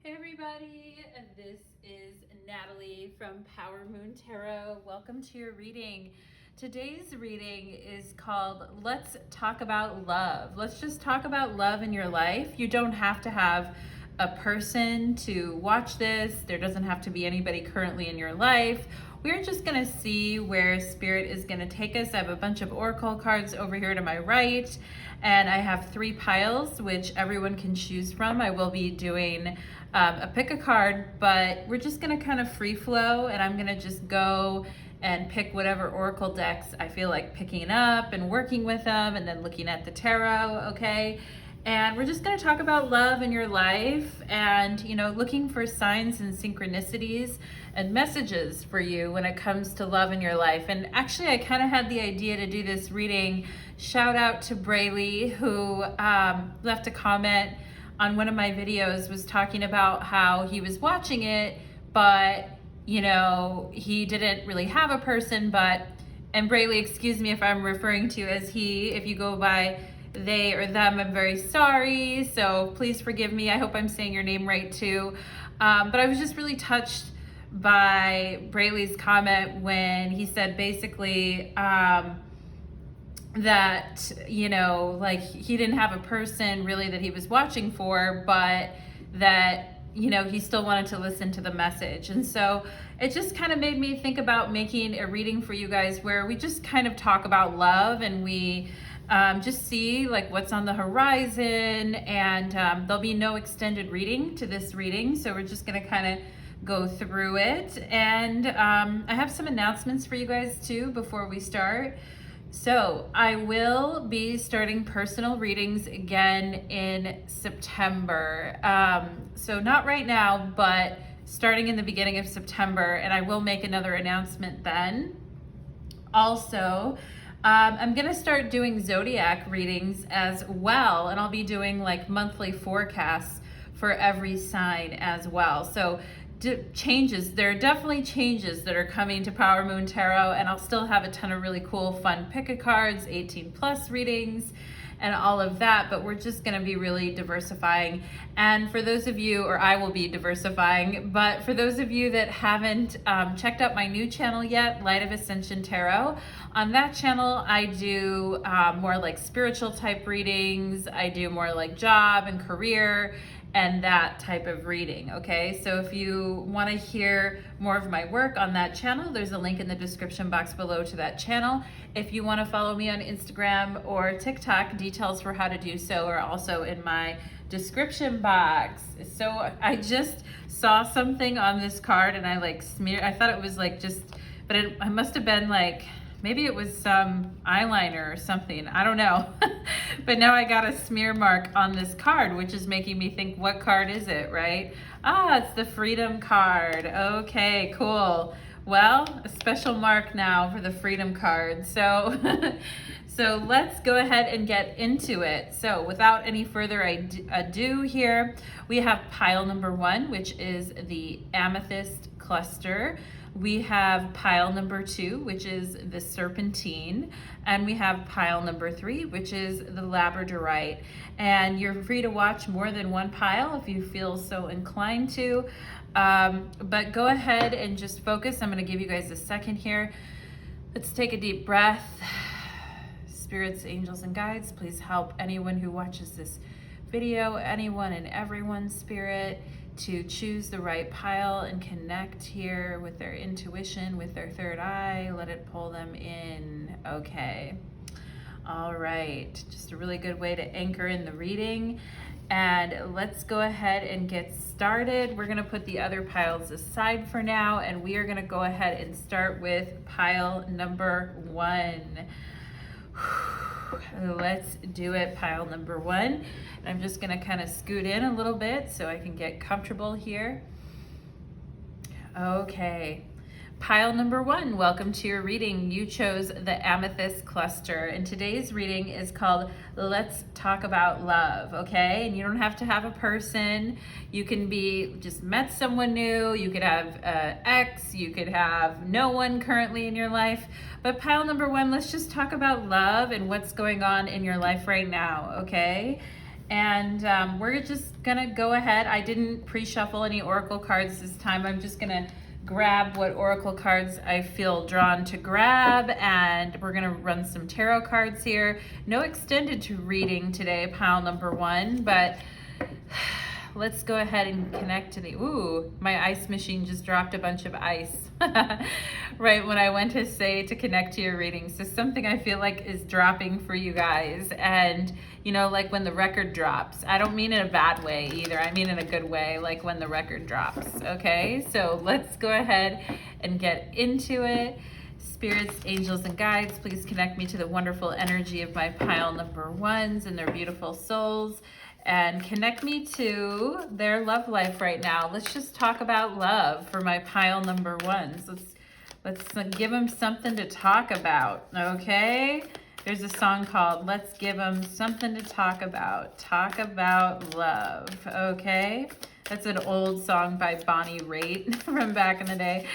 Hey everybody, this is Natalie from Power Moon Tarot. Welcome to your reading. Today's reading is called Let's Talk About Love. Let's just talk about love in your life. You don't have to have a person to watch this. There doesn't have to be anybody currently in your life. We're just going to see where Spirit is going to take us. I have a bunch of oracle cards over here to my right, and I have 3 piles, which everyone can choose from. I will be doing a pick a card, but we're just going to kind of free flow, and I'm going to just go and pick whatever oracle decks I feel like picking up and working with them, and then looking at the tarot, okay? And we're just going to talk about love in your life and, you know, looking for signs and synchronicities and messages for you when it comes to love in your life. And actually, I kind of had the idea to do this reading. Shout out to Braley, who left a comment on one of my videos, was talking about how he was watching it, but, you know, he didn't really have a person, but, and Braley, excuse me if I'm referring to you as he, if you go by they or them, I'm very sorry, so please forgive me. I hope I'm saying your name right too. But I was just really touched by Braley's comment when he said basically that, you know, like he didn't have a person really that he was watching for, but that, you know, he still wanted to listen to the message. And so it just kind of made me think about making a reading for you guys where we just kind of talk about love, and we just see like what's on the horizon, and there'll be no extended reading to this reading, so we're just going to kind of go through it. And I have some announcements for you guys too before we start. So I will be starting personal readings again in September. So not right now, but starting in the beginning of September, and I will make another announcement then. Also, I'm gonna start doing zodiac readings as well, and I'll be doing like monthly forecasts for every sign as well. So there are definitely changes that are coming to Power Moon Tarot, and I'll still have a ton of really cool, fun pick-a-cards, 18+ readings, and all of that, but we're just gonna be really diversifying. And for those of you, or I will be diversifying, but for those of you that haven't checked out my new channel yet, Light of Ascension Tarot, on that channel I do more like spiritual type readings, I do more like job and career, and that type of reading, okay? So if you want to hear more of my work on that channel, there's a link in the description box below to that channel. If you want to follow me on Instagram or TikTok, details for how to do so are also in my description box. So I just saw something on this card, and I like I thought it was like just, but it must have been like, maybe it was some eyeliner or something, I don't know. But now I got a smear mark on this card, which is making me think, what card is it, right? Ah, it's the Freedom card. Okay, cool. Well, a special mark now for the Freedom card. So, so let's go ahead and get into it. So without any further ado here, we have pile number 1, which is the Amethyst cluster. We have pile number 2, which is the Serpentine, and we have pile number 3, which is the Labradorite. And you're free to watch more than one pile if you feel so inclined to, but go ahead and just focus. I'm going to give you guys a second here. Let's take a deep breath. Spirits, angels, and guides, please help anyone who watches this video, anyone and everyone, spirit, to choose the right pile and connect here with their intuition, with their third eye. Let it pull them in. Okay. All right. Just a really good way to anchor in the reading. And let's go ahead and get started. We're going to put the other piles aside for now, and we are going to go ahead and start with pile number 1. Let's do it. Pile number 1. I'm just going to kind of scoot in a little bit so I can get comfortable here. Okay. Pile number 1, welcome to your reading. You chose the Amethyst cluster, and today's reading is called Let's Talk About Love, okay? And you don't have to have a person. You can be just met someone new. You could have an ex. You could have no one currently in your life. But pile number 1, let's just talk about love and what's going on in your life right now, okay? And we're just gonna go ahead. I didn't pre-shuffle any oracle cards this time. I'm just gonna grab what oracle cards I feel drawn to grab, and we're gonna run some tarot cards here. No extended reading today, pile number one, but let's go ahead and connect to the, ooh, my ice machine just dropped a bunch of ice right when I went to say to connect to your readings. So something I feel like is dropping for you guys. And you know, like when the record drops, I don't mean in a bad way either. I mean in a good way, like when the record drops. Okay, so let's go ahead and get into it. Spirits, angels, and guides, please connect me to the wonderful energy of my pile number ones and their beautiful souls, and connect me to their love life right now. Let's just talk about love for my pile number ones. Let's give them something to talk about, okay? There's a song called Let's Give Them Something to Talk About. Talk about love, okay? That's an old song by Bonnie Raitt from back in the day.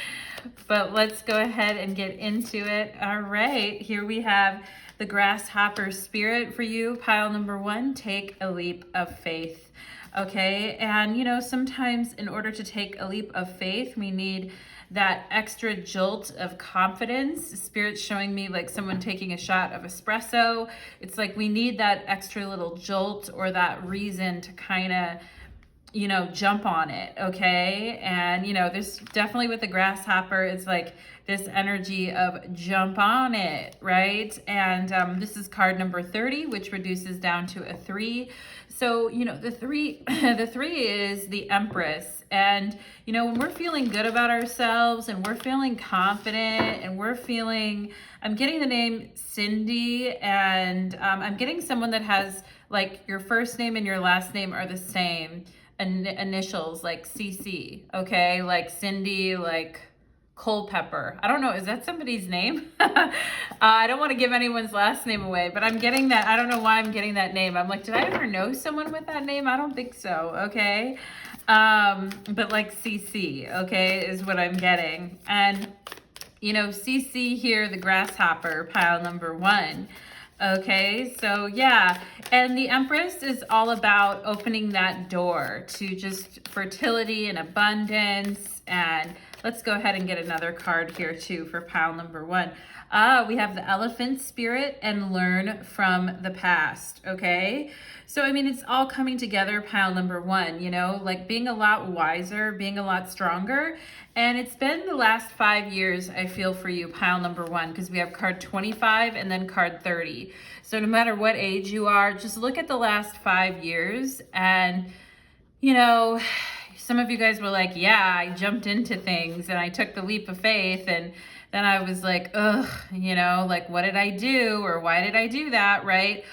But let's go ahead and get into it. All right, here we have the grasshopper spirit for you, pile number one. Take a leap of faith. Okay, and you know, sometimes in order to take a leap of faith, we need that extra jolt of confidence. Spirit's showing me like someone taking a shot of espresso. It's like we need that extra little jolt or that reason to kind of, you know, jump on it, okay? And you know, there's definitely with the grasshopper, it's like this energy of jump on it, right? And this is card number 30, which reduces down to a 3. So, you know, the 3 the 3 is the Empress. And you know, when we're feeling good about ourselves and we're feeling confident and we're feeling, I'm getting the name Cindy, and I'm getting someone that has like your first name and your last name are the same initials, like CC, okay? Like Cindy, like Culpepper. I don't know, is that somebody's name? I don't want to give anyone's last name away, but I'm getting that. I don't know why I'm getting that name. I'm like, did I ever know someone with that name? I don't think so, okay? But like CC, okay, is what I'm getting. And you know, CC here, the grasshopper, pile number one. Okay, so yeah, and the Empress is all about opening that door to just fertility and abundance. And let's go ahead and get another card here too for pile number one. We have the Elephant spirit and learn from the past, okay? So, I mean, it's all coming together, pile number one, you know, like being a lot wiser, being a lot stronger. And it's been the last 5 years, I feel, for you, pile number one, because we have card 25 and then card 30. So no matter what age you are, just look at the last 5 years. And, you know, some of you guys were like, yeah, I jumped into things and I took the leap of faith, and then I was like, ugh, you know, like, what did I do? Or why did I do that, right?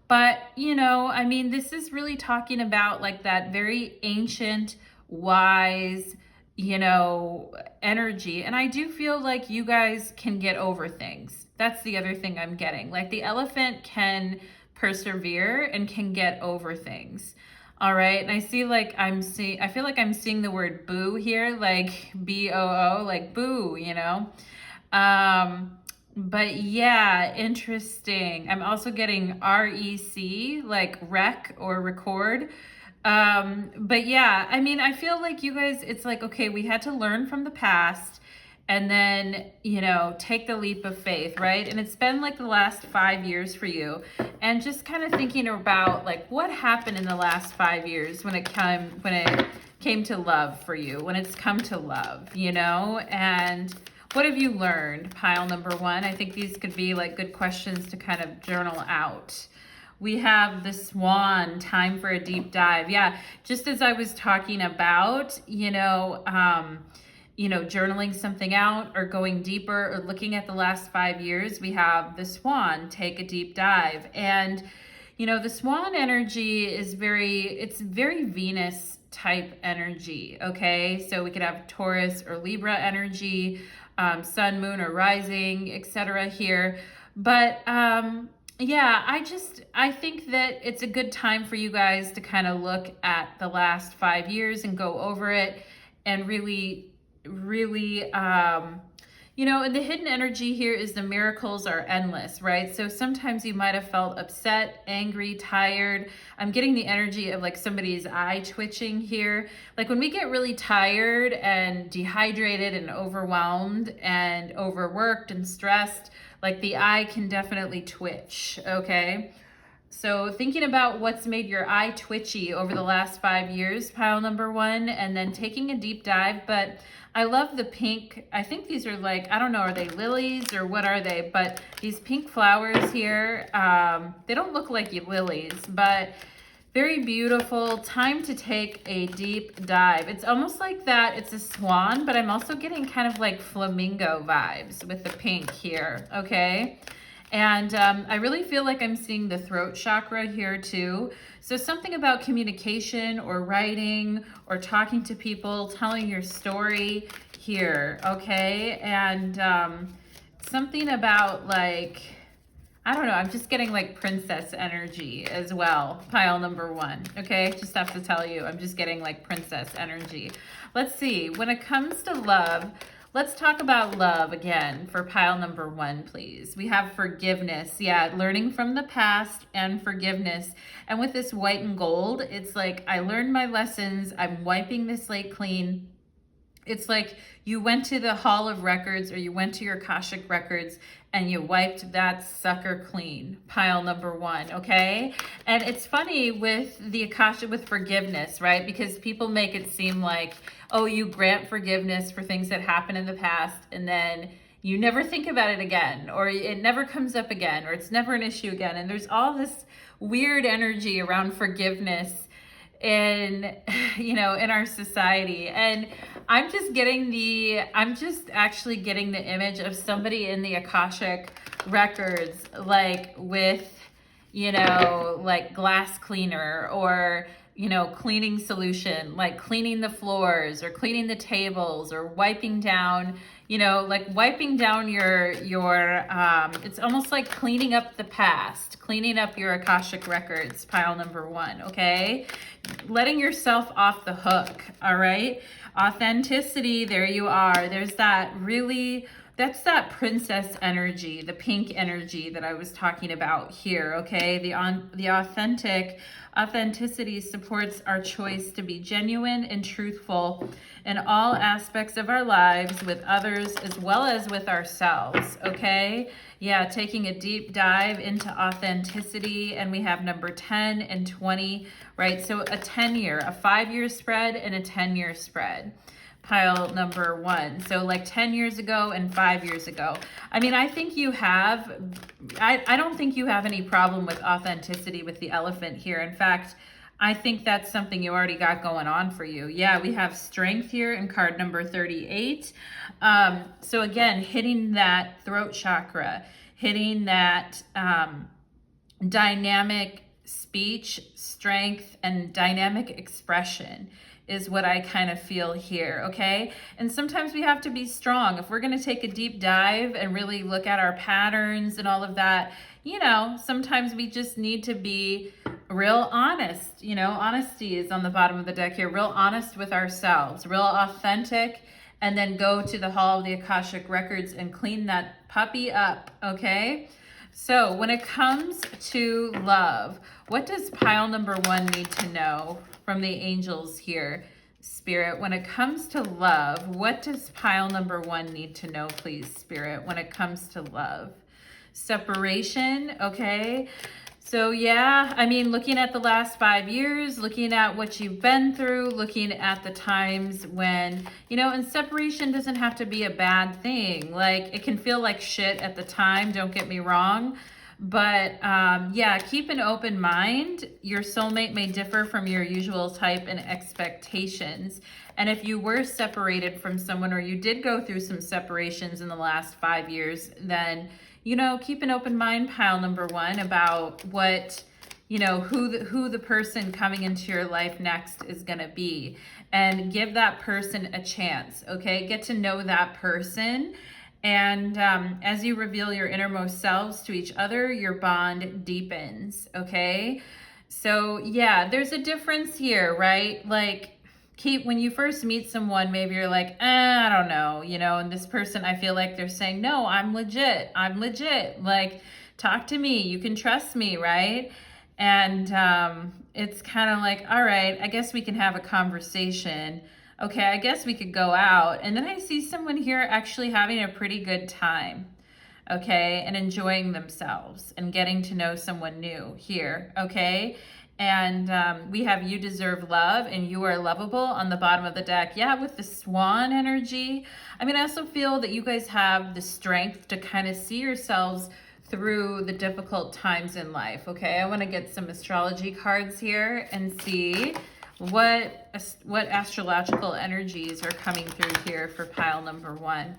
But, you know, I mean, this is really talking about like that very ancient, wise, you know, energy. And I do feel like you guys can get over things. That's the other thing I'm getting. Like the elephant can persevere and can get over things. All right. And I see like I feel like I'm seeing the word boo here, like BOO, like boo, you know. But yeah, interesting. I'm also getting REC, like wreck or record. But yeah, I mean, I feel like you guys, it's like, okay, we had to learn from the past and then, you know, take the leap of faith, right? And it's been like the last 5 years for you, and just kind of thinking about like what happened in the last 5 years when it came to love for you, when it's come to love, you know, and what have you learned, pile number one? I think these could be like good questions to kind of journal out. We have the Swan, time for a deep dive. Yeah, just as I was talking about, journaling something out or going deeper or looking at the last 5 years, we have the Swan, take a deep dive. And, you know, the Swan energy is it's very Venus type energy, okay? So we could have Taurus or Libra energy, sun, moon, or rising, etc. here. But yeah, I think that it's a good time for you guys to kind of look at the last 5 years and go over it and really, You know, and the hidden energy here is the miracles are endless, right? So sometimes you might have felt upset, angry, tired. I'm getting the energy of like somebody's eye twitching here. Like when we get really tired and dehydrated and overwhelmed and overworked and stressed, like the eye can definitely twitch, okay? So thinking about what's made your eye twitchy over the last 5 years, pile number 1, and then taking a deep dive. But I love the pink. I think these are like, I don't know, are they lilies or what are they? But these pink flowers here, they don't look like lilies, but very beautiful. Time to take a deep dive. It's almost like that. It's a swan, but I'm also getting kind of like flamingo vibes with the pink here, okay? And I really feel like I'm seeing the throat chakra here too. So something about communication or writing or talking to people, telling your story here, okay? And something about like, I don't know, I'm just getting like princess energy as well, pile number 1, okay? Just have to tell you, I'm just getting like princess energy. Let's see, when it comes to love, let's talk about love again for pile number 1, please. We have forgiveness. Yeah, learning from the past and forgiveness. And with this white and gold, it's like I learned my lessons. I'm wiping this slate clean. It's like you went to the Hall of Records or you went to your Akashic Records and you wiped that sucker clean, pile number 1, okay? And it's funny with the Akashic, with forgiveness, right? Because people make it seem like, oh, you grant forgiveness for things that happened in the past and then you never think about it again, or it never comes up again, or it's never an issue again. And there's all this weird energy around forgiveness in, you know, in our society. And I'm just actually getting the image of somebody in the Akashic Records, like with, you know, like glass cleaner or, you know, cleaning solution, like cleaning the floors or cleaning the tables or wiping down, you know, like wiping down your it's almost like cleaning up the past, cleaning up your Akashic Records, pile number 1, okay? Letting yourself off the hook, all right? Authenticity, there you are. There's that really, that's that princess energy, the pink energy that I was talking about here, okay? The authenticity supports our choice to be genuine and truthful in all aspects of our lives with others as well as with ourselves, okay? Yeah, taking a deep dive into authenticity, and we have number 10 and 20, right? So a 10-year, a 5-year spread and a 10-year spread. Pile number 1. So like 10 years ago and 5 years ago. I mean, I think you have, I don't think you have any problem with authenticity with the elephant here. In fact, I think that's something you already got going on for you. Yeah, we have strength here in card number 38. So again, hitting that throat chakra, hitting that dynamic speech, strength, and dynamic expression is what I kind of feel here, okay? And sometimes we have to be strong. If we're going to take a deep dive and really look at our patterns and all of that, you know, sometimes we just need to be real honest. You know, honesty is on the bottom of the deck here. Real honest with ourselves, real authentic, and then go to the Hall of the Akashic Records and clean that puppy up, okay? So when it comes to love, what does pile number 1 need to know from the angels here, Spirit? When it comes to love, what does pile number 1 need to know, please, Spirit, when it comes to love? Separation, okay? So yeah, I mean, looking at the last 5 years, looking at what you've been through, looking at the times when, you know, and separation doesn't have to be a bad thing. Like, it can feel like shit at the time, don't get me wrong. But yeah, keep an open mind. Your soulmate may differ from your usual type and expectations. And if you were separated from someone, or you did go through some separations in the last 5 years, then, you know, keep an open mind, pile number 1, about what, you know, who the person coming into your life next is going to be, and give that person a chance, okay? Get to know that person. And as you reveal your innermost selves to each other, your bond deepens, okay? So yeah, there's a difference here, right? Like, when you first meet someone, maybe you're like, I don't know, you know, and this person, I feel like they're saying, no, I'm legit. Like, talk to me. You can trust me, right? And it's kind of like, all right, I guess we can have a conversation. Okay, I guess we could go out. And then I see someone here actually having a pretty good time, okay, and enjoying themselves and getting to know someone new here, okay? And we have you deserve love and you are lovable on the bottom of the deck. Yeah, with the swan energy. I mean, I also feel that you guys have the strength to kind of see yourselves through the difficult times in life, okay? I want to get some astrology cards here and see what astrological energies are coming through here for pile number 1.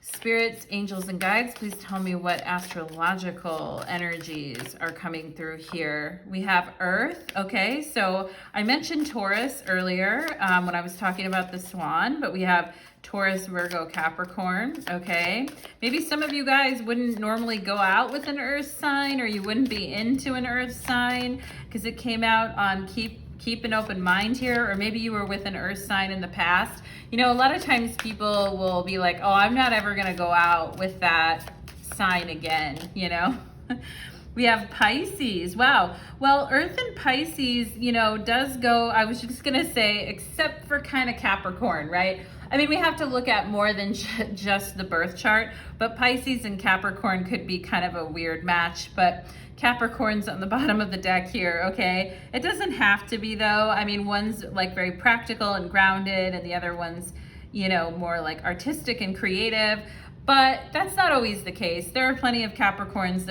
Spirits, angels, and guides, please tell me what astrological energies are coming through here. We have Earth, okay? So I mentioned Taurus earlier when I was talking about the swan, but we have Taurus, Virgo, Capricorn, okay? Maybe some of you guys wouldn't normally go out with an Earth sign, or you wouldn't be into an Earth sign because it came out on keep an open mind here, or maybe you were with an Earth sign in the past. You know, a lot of times people will be like, oh, I'm not ever gonna go out with that sign again, you know? We have Pisces. Wow. Well, Earth and Pisces, you know, does go, I was just gonna say, except for kind of Capricorn, right? I mean, we have to look at more than just the birth chart, but Pisces and Capricorn could be kind of a weird match, but Capricorn's on the bottom of the deck here, okay? It doesn't have to be, though. I mean, one's like very practical and grounded, and the other one's, you know, more like artistic and creative. But that's not always the case. There are plenty of Capricorns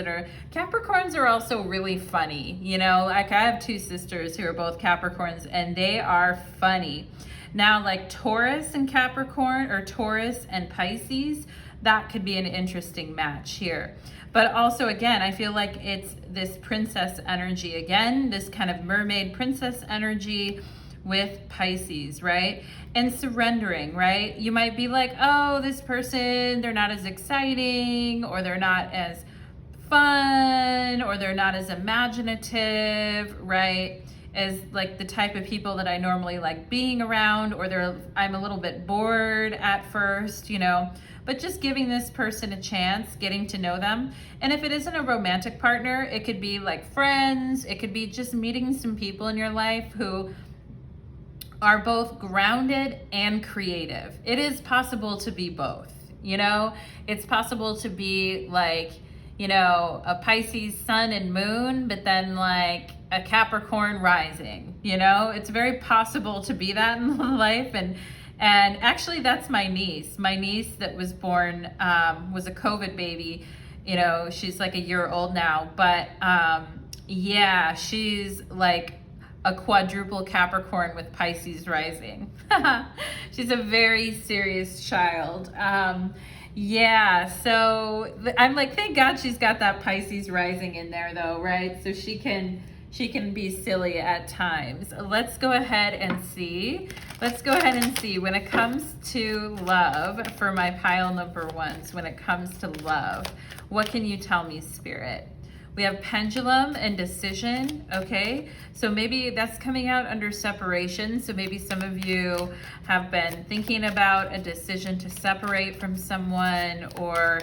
are also really funny, you know? Like, I have 2 sisters who are both Capricorns, and they are funny. Now, like Taurus and Capricorn, or Taurus and Pisces, that could be an interesting match here. But also, again, I feel like it's this princess energy again, this kind of mermaid princess energy with Pisces, right? And surrendering, right? You might be like, oh, this person, they're not as exciting, or they're not as fun, or they're not as imaginative, right? As like the type of people that I normally like being around, or I'm a little bit bored at first, you know, but just giving this person a chance, getting to know them. And if it isn't a romantic partner, it could be like friends, it could be just meeting some people in your life who are both grounded and creative. It is possible to be both, you know? It's possible to be like, you know, a Pisces sun and moon, but then like a Capricorn rising, you know? It's very possible to be that in life. And actually that's my niece. My niece that was born, was a COVID baby. You know, she's like a year old now, but yeah, she's like a quadruple Capricorn with Pisces rising. She's a very serious child. Yeah, so I'm like, thank God she's got that Pisces rising in there though, right? So she can be silly at times. Let's go ahead and see. When it comes to love, for my pile number 1s, when it comes to love, what can you tell me, Spirit? We have pendulum and decision, okay? So maybe that's coming out under separation. So maybe some of you have been thinking about a decision to separate from someone, or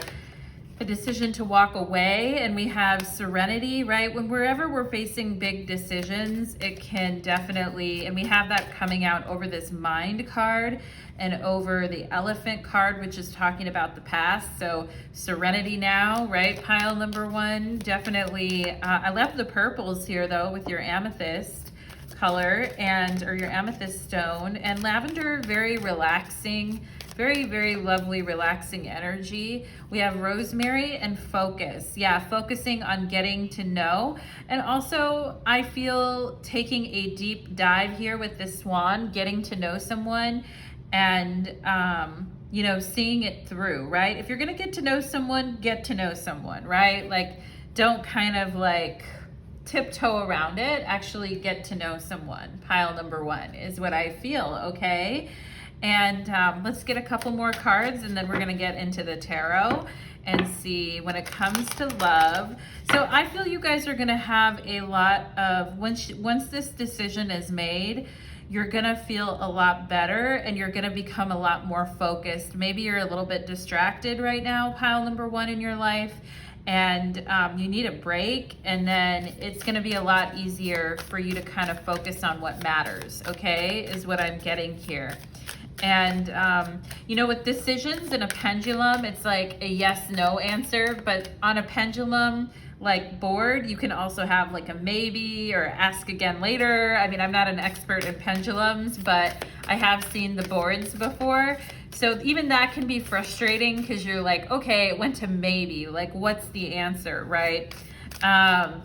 a decision to walk away. And we have serenity, right? Wherever we're facing big decisions, it can definitely, and we have that coming out over this mind card and over the elephant card, which is talking about the past. So serenity now, right? Pile number 1, definitely. I love the purples here though, with your amethyst color or your amethyst stone, and lavender, very relaxing, very, very lovely, relaxing energy. We have rosemary and focus. Yeah, focusing on getting to know. And also, I feel taking a deep dive here with the swan, getting to know someone, and you know, seeing it through, right? If you're gonna get to know someone, right? Like, don't kind of like tiptoe around it, actually get to know someone. Pile number 1 is what I feel, okay? And let's get a couple more cards, and then we're gonna get into the tarot and see when it comes to love. So I feel you guys are gonna have a lot of, once this decision is made, you're gonna feel a lot better and you're gonna become a lot more focused. Maybe you're a little bit distracted right now, pile number 1 in your life, and you need a break, and then it's gonna be a lot easier for you to kind of focus on what matters, okay, is what I'm getting here. And you know, with decisions in a pendulum, it's like a yes no answer, but on a pendulum like board, you can also have like a maybe or ask again later. I mean, I'm not an expert in pendulums, but I have seen the boards before. So even that can be frustrating because you're like, okay, it went to maybe, like what's the answer, right? And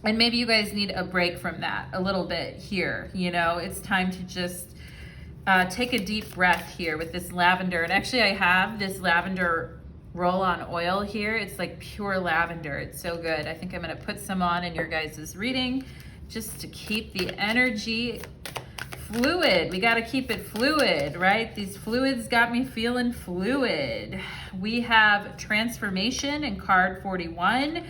maybe you guys need a break from that a little bit here. You know, it's time to just take a deep breath here with this lavender. And actually I have this lavender roll-on oil here. It's like pure lavender. It's so good. I think I'm gonna put some on in your guys' reading just to keep the energy fluid. We got to keep it fluid, right? These fluids got me feeling fluid. We have transformation in card 41.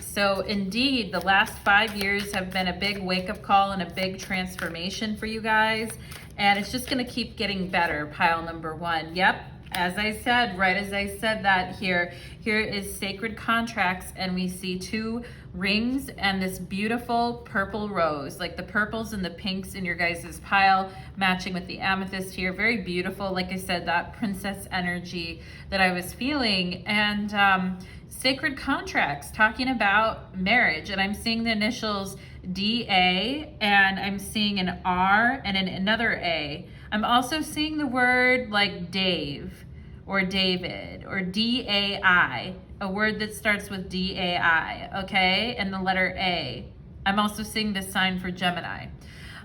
So indeed, the last 5 years have been a big wake-up call and a big transformation for you guys. And it's just going to keep getting better, pile number 1. Yep. As I said, right as I said that here is sacred contracts, and we see 2 rings and this beautiful purple rose, like the purples and the pinks in your guys' pile matching with the amethyst here. Very beautiful. Like I said, that princess energy that I was feeling. And sacred contracts, talking about marriage. And I'm seeing the initials DA, and I'm seeing an R and another A. I'm also seeing the word like Dave or David or DAI, a word that starts with DAI, okay? And the letter A. I'm also seeing this sign for Gemini.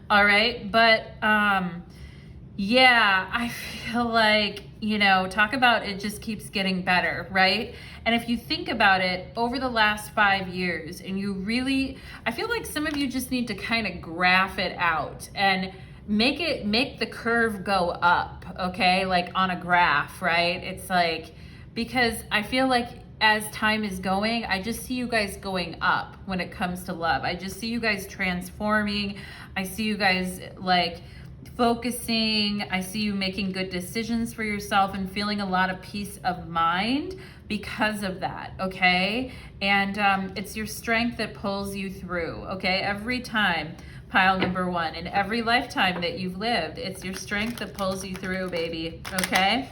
All right, but yeah, I feel like, you know, talk about it just keeps getting better, right? And if you think about it, over the last 5 years, and you really, I feel like some of you just need to kind of graph it out and make the curve go up, okay? Like on a graph, right? It's like, because I feel like as time is going, I just see you guys going up when it comes to love. I just see you guys transforming. I see you guys like focusing. I see you making good decisions for yourself and feeling a lot of peace of mind because of that, okay? And it's your strength that pulls you through, okay? Every time, pile number 1, in every lifetime that you've lived, it's your strength that pulls you through, baby, okay?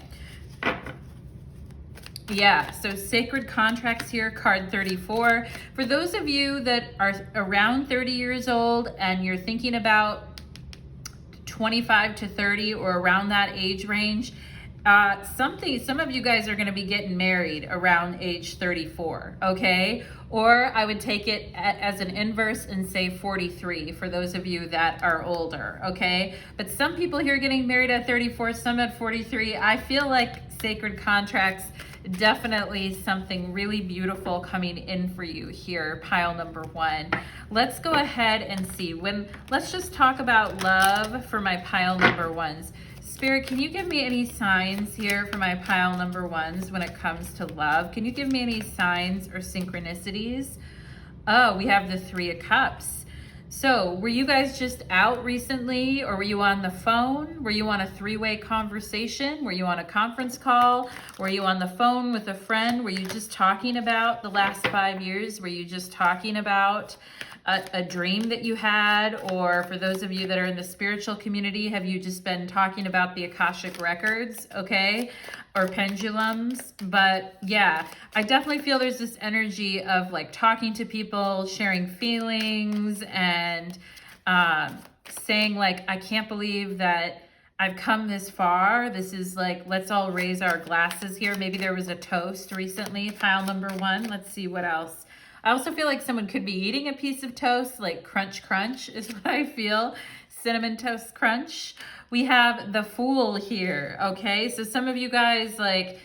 Yeah, so sacred contracts here, card 34. For those of you that are around 30 years old and you're thinking about 25 to 30 or around that age range, some of you guys are going to be getting married around age 34, okay? Or I would take it as an inverse and say 43 for those of you that are older, okay? But some people here are getting married at 34, some at 43. I feel like sacred contracts, definitely something really beautiful coming in for you here, pile number 1. Let's go ahead and see. Let's just talk about love for my pile number 1s. Spirit, can you give me any signs here for my pile number 1s when it comes to love? Can you give me any signs or synchronicities? Oh, we have the 3 of Cups. So were you guys just out recently, or were you on the phone? Were you on a 3-way conversation? Were you on a conference call? Were you on the phone with a friend? Were you just talking about the last 5 years? Were you just talking about a dream that you had? Or for those of you that are in the spiritual community, have you just been talking about the Akashic records, okay? Or pendulums? But yeah, I definitely feel there's this energy of like talking to people, sharing feelings, and saying like, I can't believe that I've come this far. This is like, let's all raise our glasses here. Maybe there was a toast recently, pile number 1. Let's see what else. I also feel like someone could be eating a piece of toast, like crunch crunch is what I feel. Cinnamon toast crunch. We have the Fool here, okay? So some of you guys like,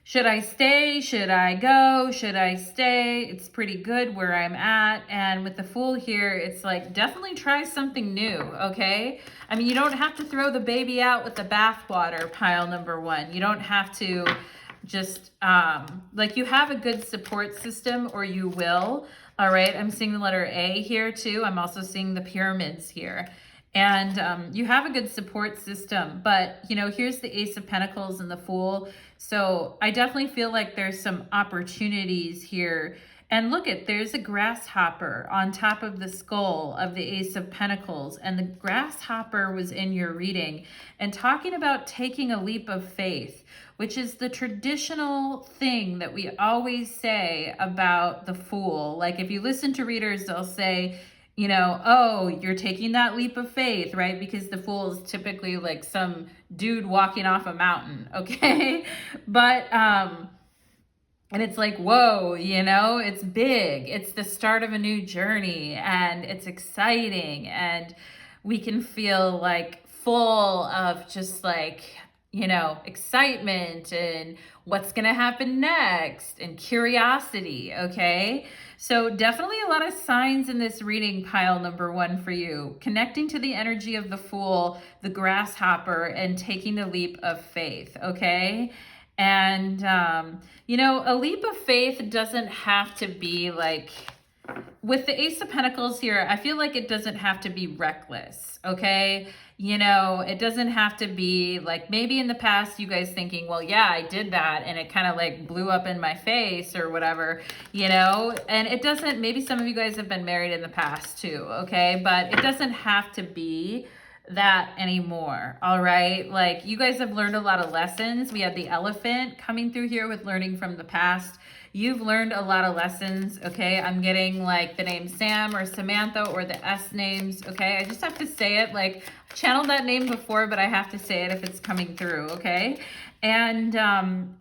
should I stay? Should I go? Should I stay? It's pretty good where I'm at. And with the Fool here, it's like, definitely try something new, okay? I mean, you don't have to throw the baby out with the bathwater, pile number 1. You don't have to just, like, you have a good support system, or you will, all right? I'm seeing the letter A here too. I'm also seeing the pyramids here. And you have a good support system. But, you know, here's the Ace of Pentacles and the Fool. So I definitely feel like there's some opportunities here. And look at, there's a grasshopper on top of the skull of the Ace of Pentacles. And the grasshopper was in your reading. And talking about taking a leap of faith, which is the traditional thing that we always say about the Fool. Like if you listen to readers, they'll say, you know, oh, you're taking that leap of faith, right? Because the Fool is typically like some dude walking off a mountain, okay? But, and it's like, whoa, you know, it's big. It's the start of a new journey and it's exciting. And we can feel like full of just like, you know, excitement and what's going to happen next and curiosity, okay? So definitely a lot of signs in this reading, pile number 1 for you. Connecting to the energy of the Fool, the grasshopper, and taking a leap of faith, okay? And, you know, a leap of faith doesn't have to be like, with the Ace of Pentacles here, I feel like it doesn't have to be reckless, okay? You know, it doesn't have to be like, maybe in the past you guys thinking, well, yeah, I did that and it kind of like blew up in my face or whatever, you know? And it doesn't, maybe some of you guys have been married in the past too, okay? But it doesn't have to be that anymore, all right? Like you guys have learned a lot of lessons. We had the elephant coming through here with learning from the past. You've learned a lot of lessons, okay? I'm getting like the name Sam or Samantha or the S names, okay? I just have to say it. Like, I channeled that name before, but I have to say it if it's coming through, okay? And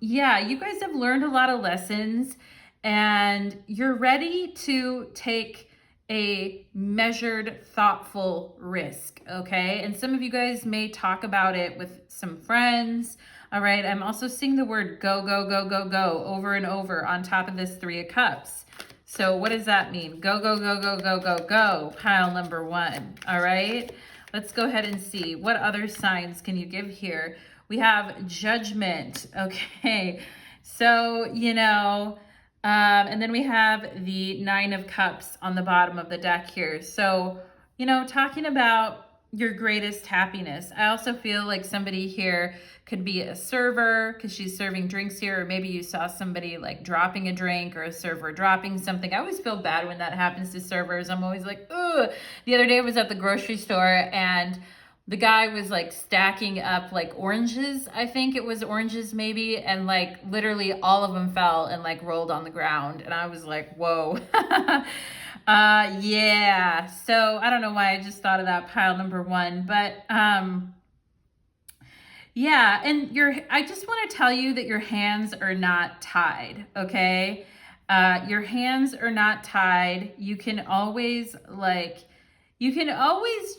yeah, you guys have learned a lot of lessons and you're ready to take a measured, thoughtful risk, okay? And some of you guys may talk about it with some friends. All right, I'm also seeing the word go, go, go, go, go over and over on top of this 3 of Cups. So what does that mean? Go, go, go, go, go, go, go, pile number 1. All right, let's go ahead and see. What other signs can you give here? We have Judgment, okay? So, you know, and then we have the 9 of Cups on the bottom of the deck here. So, you know, talking about your greatest happiness. I also feel like somebody here could be a server because she's serving drinks here, or maybe you saw somebody like dropping a drink or a server dropping something. I always feel bad when that happens to servers. I'm always like, ugh. The other day I was at the grocery store and the guy was like stacking up like oranges. I think it was oranges maybe. And like literally all of them fell and like rolled on the ground. And I was like, whoa. Yeah, so I don't know why I just thought of that, pile number 1, but yeah, and I just want to tell you that your hands are not tied, okay? Your hands are not tied. You can always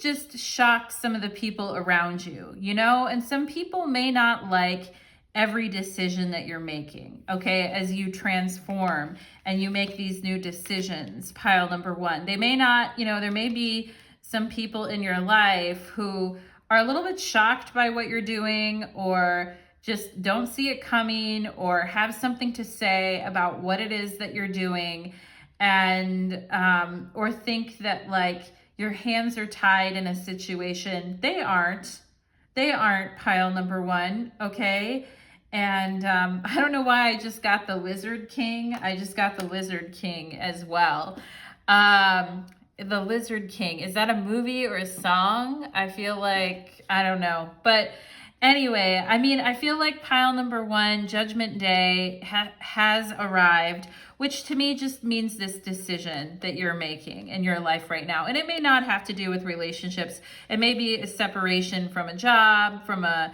just shock some of the people around you, you know? And some people may not like every decision that you're making, okay, as you transform and you make these new decisions, pile number 1. They may not, you know, there may be some people in your life who are a little bit shocked by what you're doing or just don't see it coming or have something to say about what it is that you're doing and, or think that like your hands are tied in a situation. They aren't, pile number 1, okay? And I don't know why I just got the Lizard King. I just got the Lizard King as well. The Lizard King, is that a movie or a song? I feel like, I don't know. But anyway, I mean, I feel like pile number 1, Judgment Day has arrived, which to me just means this decision that you're making in your life right now. And it may not have to do with relationships. It may be a separation from a job, from a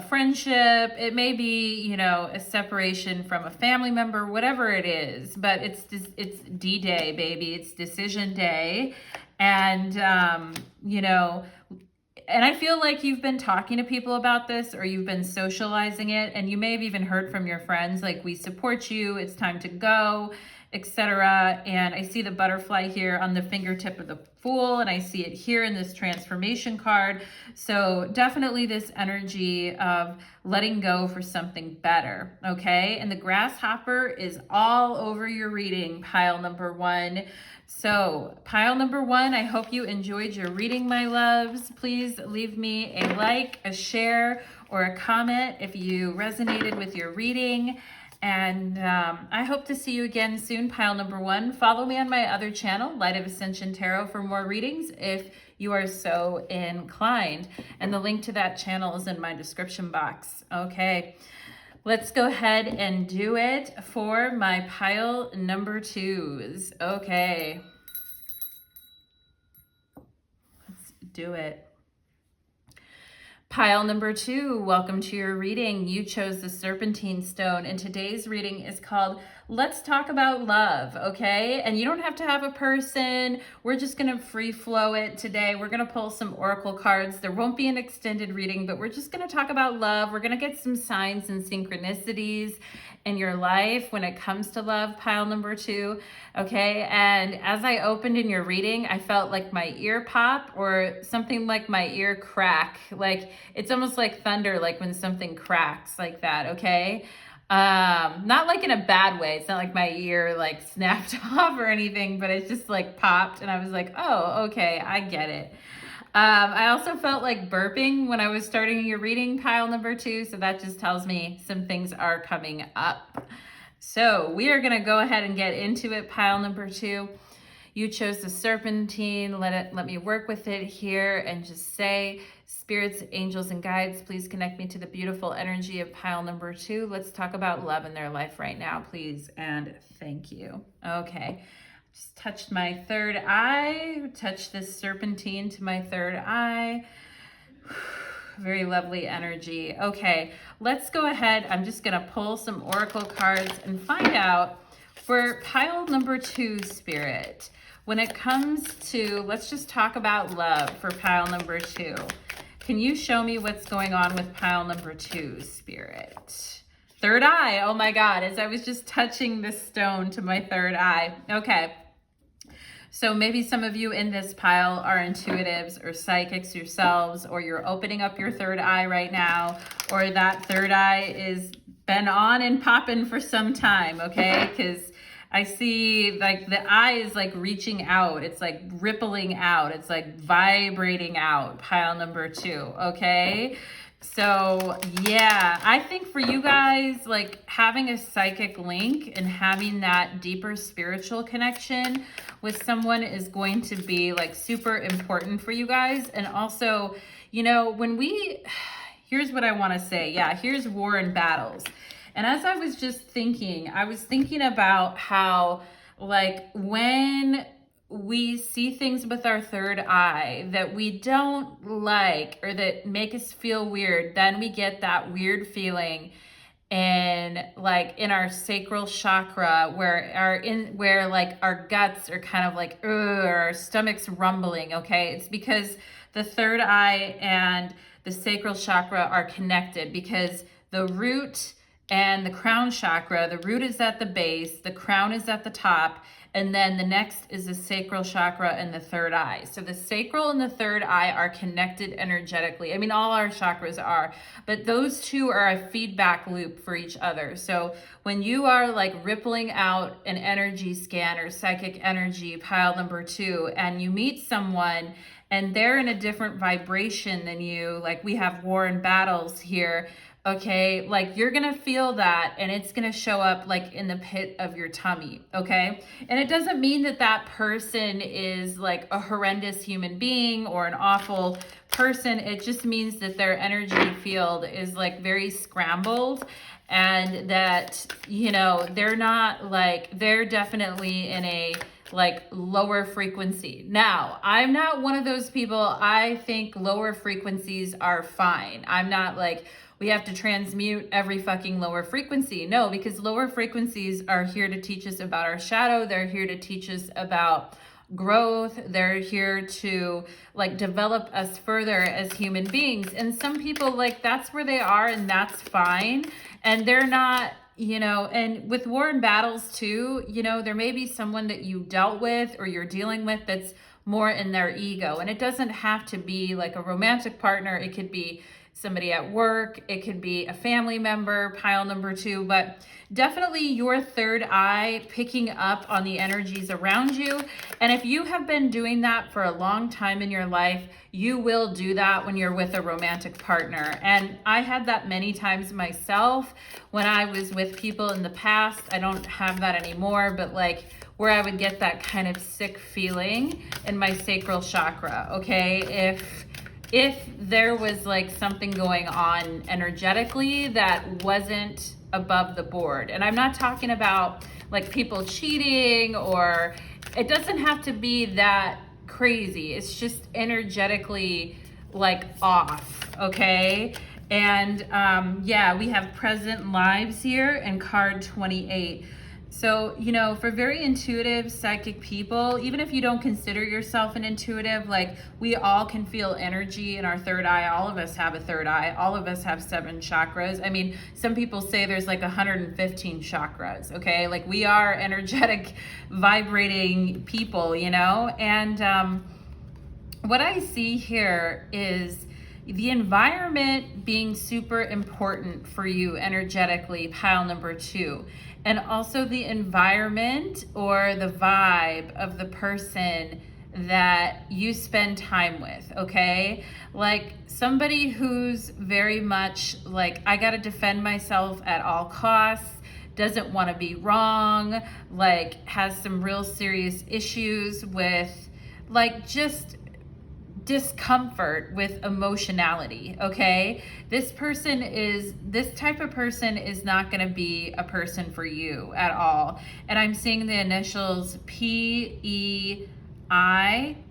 friendship. It may be, you know, a separation from a family member, whatever it is, but it's D-Day, baby. It's decision day. And, you know, and I feel like you've been talking to people about this or you've been socializing it and you may have even heard from your friends, like, we support you, it's time to go, etc. And I see the butterfly here on the fingertip of the Fool, and I see it here in this transformation card. So definitely this energy of letting go for something better, okay? And the grasshopper is all over your reading, pile number 1. So pile number 1, I hope you enjoyed your reading, my loves. Please leave me a like, a share, or a comment if you resonated with your reading. And I hope to see you again soon, pile number 1. Follow me on my other channel, Light of Ascension Tarot, for more readings if you are so inclined. And the link to that channel is in my description box. Okay, let's go ahead and do it for my pile number 2s. Okay, let's do it. Pile number 2, welcome to your reading. You chose the Serpentine stone, and today's reading is called Let's Talk About Love, okay? And you don't have to have a person. We're just going to free flow it today. We're going to pull some oracle cards. There won't be an extended reading, but we're just going to talk about love. We're going to get some signs and synchronicities in your life when it comes to love, pile number 2, okay? And as I opened in your reading, I felt like my ear pop or something like my ear crack. Like it's almost like thunder, like when something cracks like that, okay? Not like in a bad way. It's not like my ear like snapped off or anything, but it just like popped and I was like, oh, okay, I get it. I also felt like burping when I was starting your reading, pile number 2. So that just tells me some things are coming up. So we are going to go ahead and get into it, pile number 2. You chose the Serpentine. Let me work with it here and just say, spirits, angels, and guides, please connect me to the beautiful energy of pile number 2. Let's talk about love in their life right now, please, and thank you. Okay, just touched my third eye. Touch this Serpentine to my third eye. Very lovely energy. Okay, let's go ahead. I'm just going to pull some oracle cards and find out for pile number 2, spirit. When it comes to, let's just talk about love for pile number 2. Can you show me what's going on with pile number 2, spirit? Third eye, oh my God, as I was just touching this stone to my third eye. Okay, so maybe some of you in this pile are intuitives or psychics yourselves, or you're opening up your third eye right now, or that third eye is been on and popping for some time, okay? Because I see like the eye is like reaching out. It's like rippling out. It's like vibrating out, pile number 2, okay? So yeah, I think for you guys, like having a psychic link and having that deeper spiritual connection with someone is going to be like super important for you guys. And also, you know, here's what I want to say. Yeah, here's war and battles. And as I was just thinking, I was thinking about how like when we see things with our third eye that we don't like or that make us feel weird, then we get that weird feeling and like in our sacral chakra where like our guts are kind of like or our stomach's rumbling, okay? It's because the third eye and the sacral chakra are connected, because the root and the crown chakra, the root is at the base, the crown is at the top, and then the next is the sacral chakra and the third eye. So the sacral and the third eye are connected energetically. I mean, all our chakras are, but those two are a feedback loop for each other. So when you are like rippling out an energy scan or psychic energy, pile number 2, and you meet someone and they're in a different vibration than you, like we have war and battles here, okay, like you're gonna feel that and it's gonna show up like in the pit of your tummy, okay? And it doesn't mean that that person is like a horrendous human being or an awful person. It just means that their energy field is like very scrambled, and that, you know, they're not like, they're definitely in a like lower frequency. Now, I'm not one of those people. I think lower frequencies are fine. I'm not like, we have to transmute every fucking lower frequency. No, because lower frequencies are here to teach us about our shadow. They're here to teach us about growth. They're here to like develop us further as human beings. And some people, like, that's where they are, and that's fine. And they're not, you know, and with war and battles too, you know, there may be someone that you dealt with or you're dealing with that's more in their ego. And it doesn't have to be like a romantic partner. It could be somebody at work. It could be a family member, pile number 2, but definitely your third eye picking up on the energies around you. And if you have been doing that for a long time in your life, you will do that when you're with a romantic partner. And I had that many times myself when I was with people in the past. I don't have that anymore, but like where I would get that kind of sick feeling in my sacral chakra, okay? If there was like something going on energetically that wasn't above the board. And I'm not talking about like people cheating, or it doesn't have to be that crazy. It's just energetically like off, okay? And yeah, we have present lives here and card 28. So, you know, for very intuitive, psychic people, even if you don't consider yourself an intuitive, like we all can feel energy in our third eye. All of us have a third eye. All of us have 7 chakras. I mean, some people say there's like 115 chakras, okay? Like we are energetic, vibrating people, you know? And what I see here is the environment being super important for you energetically, pile number 2. And also the environment or the vibe of the person that you spend time with, okay? Like somebody who's very much like, I gotta defend myself at all costs, doesn't wanna be wrong, like has some real serious issues with like just discomfort with emotionality, okay? This type of person is not going to be a person for you at all. And I'm seeing the initials P-E-I,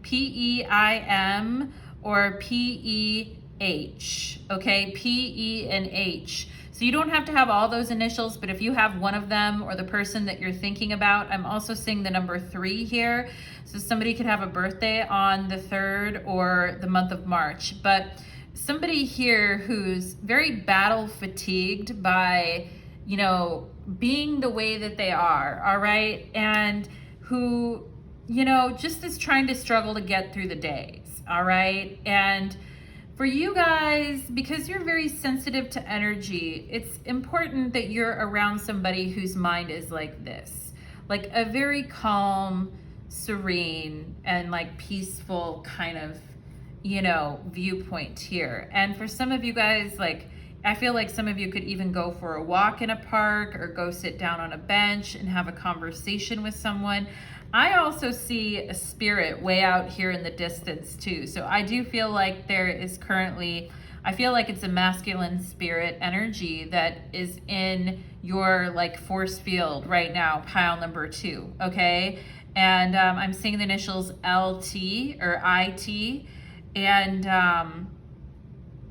P-E-I-M, or P-E-H, okay? P-E and H. So you don't have to have all those initials, but if you have one of them or the person that you're thinking about, I'm also seeing the number 3 here. So somebody could have a birthday on the 3rd or the month of March. But somebody here who's very battle fatigued by, you know, being the way that they are, all right? And who, you know, just is trying to struggle to get through the days, all right? And for you guys, because you're very sensitive to energy, it's important that you're around somebody whose mind is like this, like a very calm, serene, and like peaceful kind of, you know, viewpoint here. And for some of you guys, like, I feel like some of you could even go for a walk in a park or go sit down on a bench and have a conversation with someone. I also see a spirit way out here in the distance too. So I do feel like there is currently, I feel like it's a masculine spirit energy that is in your like force field right now, pile number 2, okay? And I'm seeing the initials LT or IT and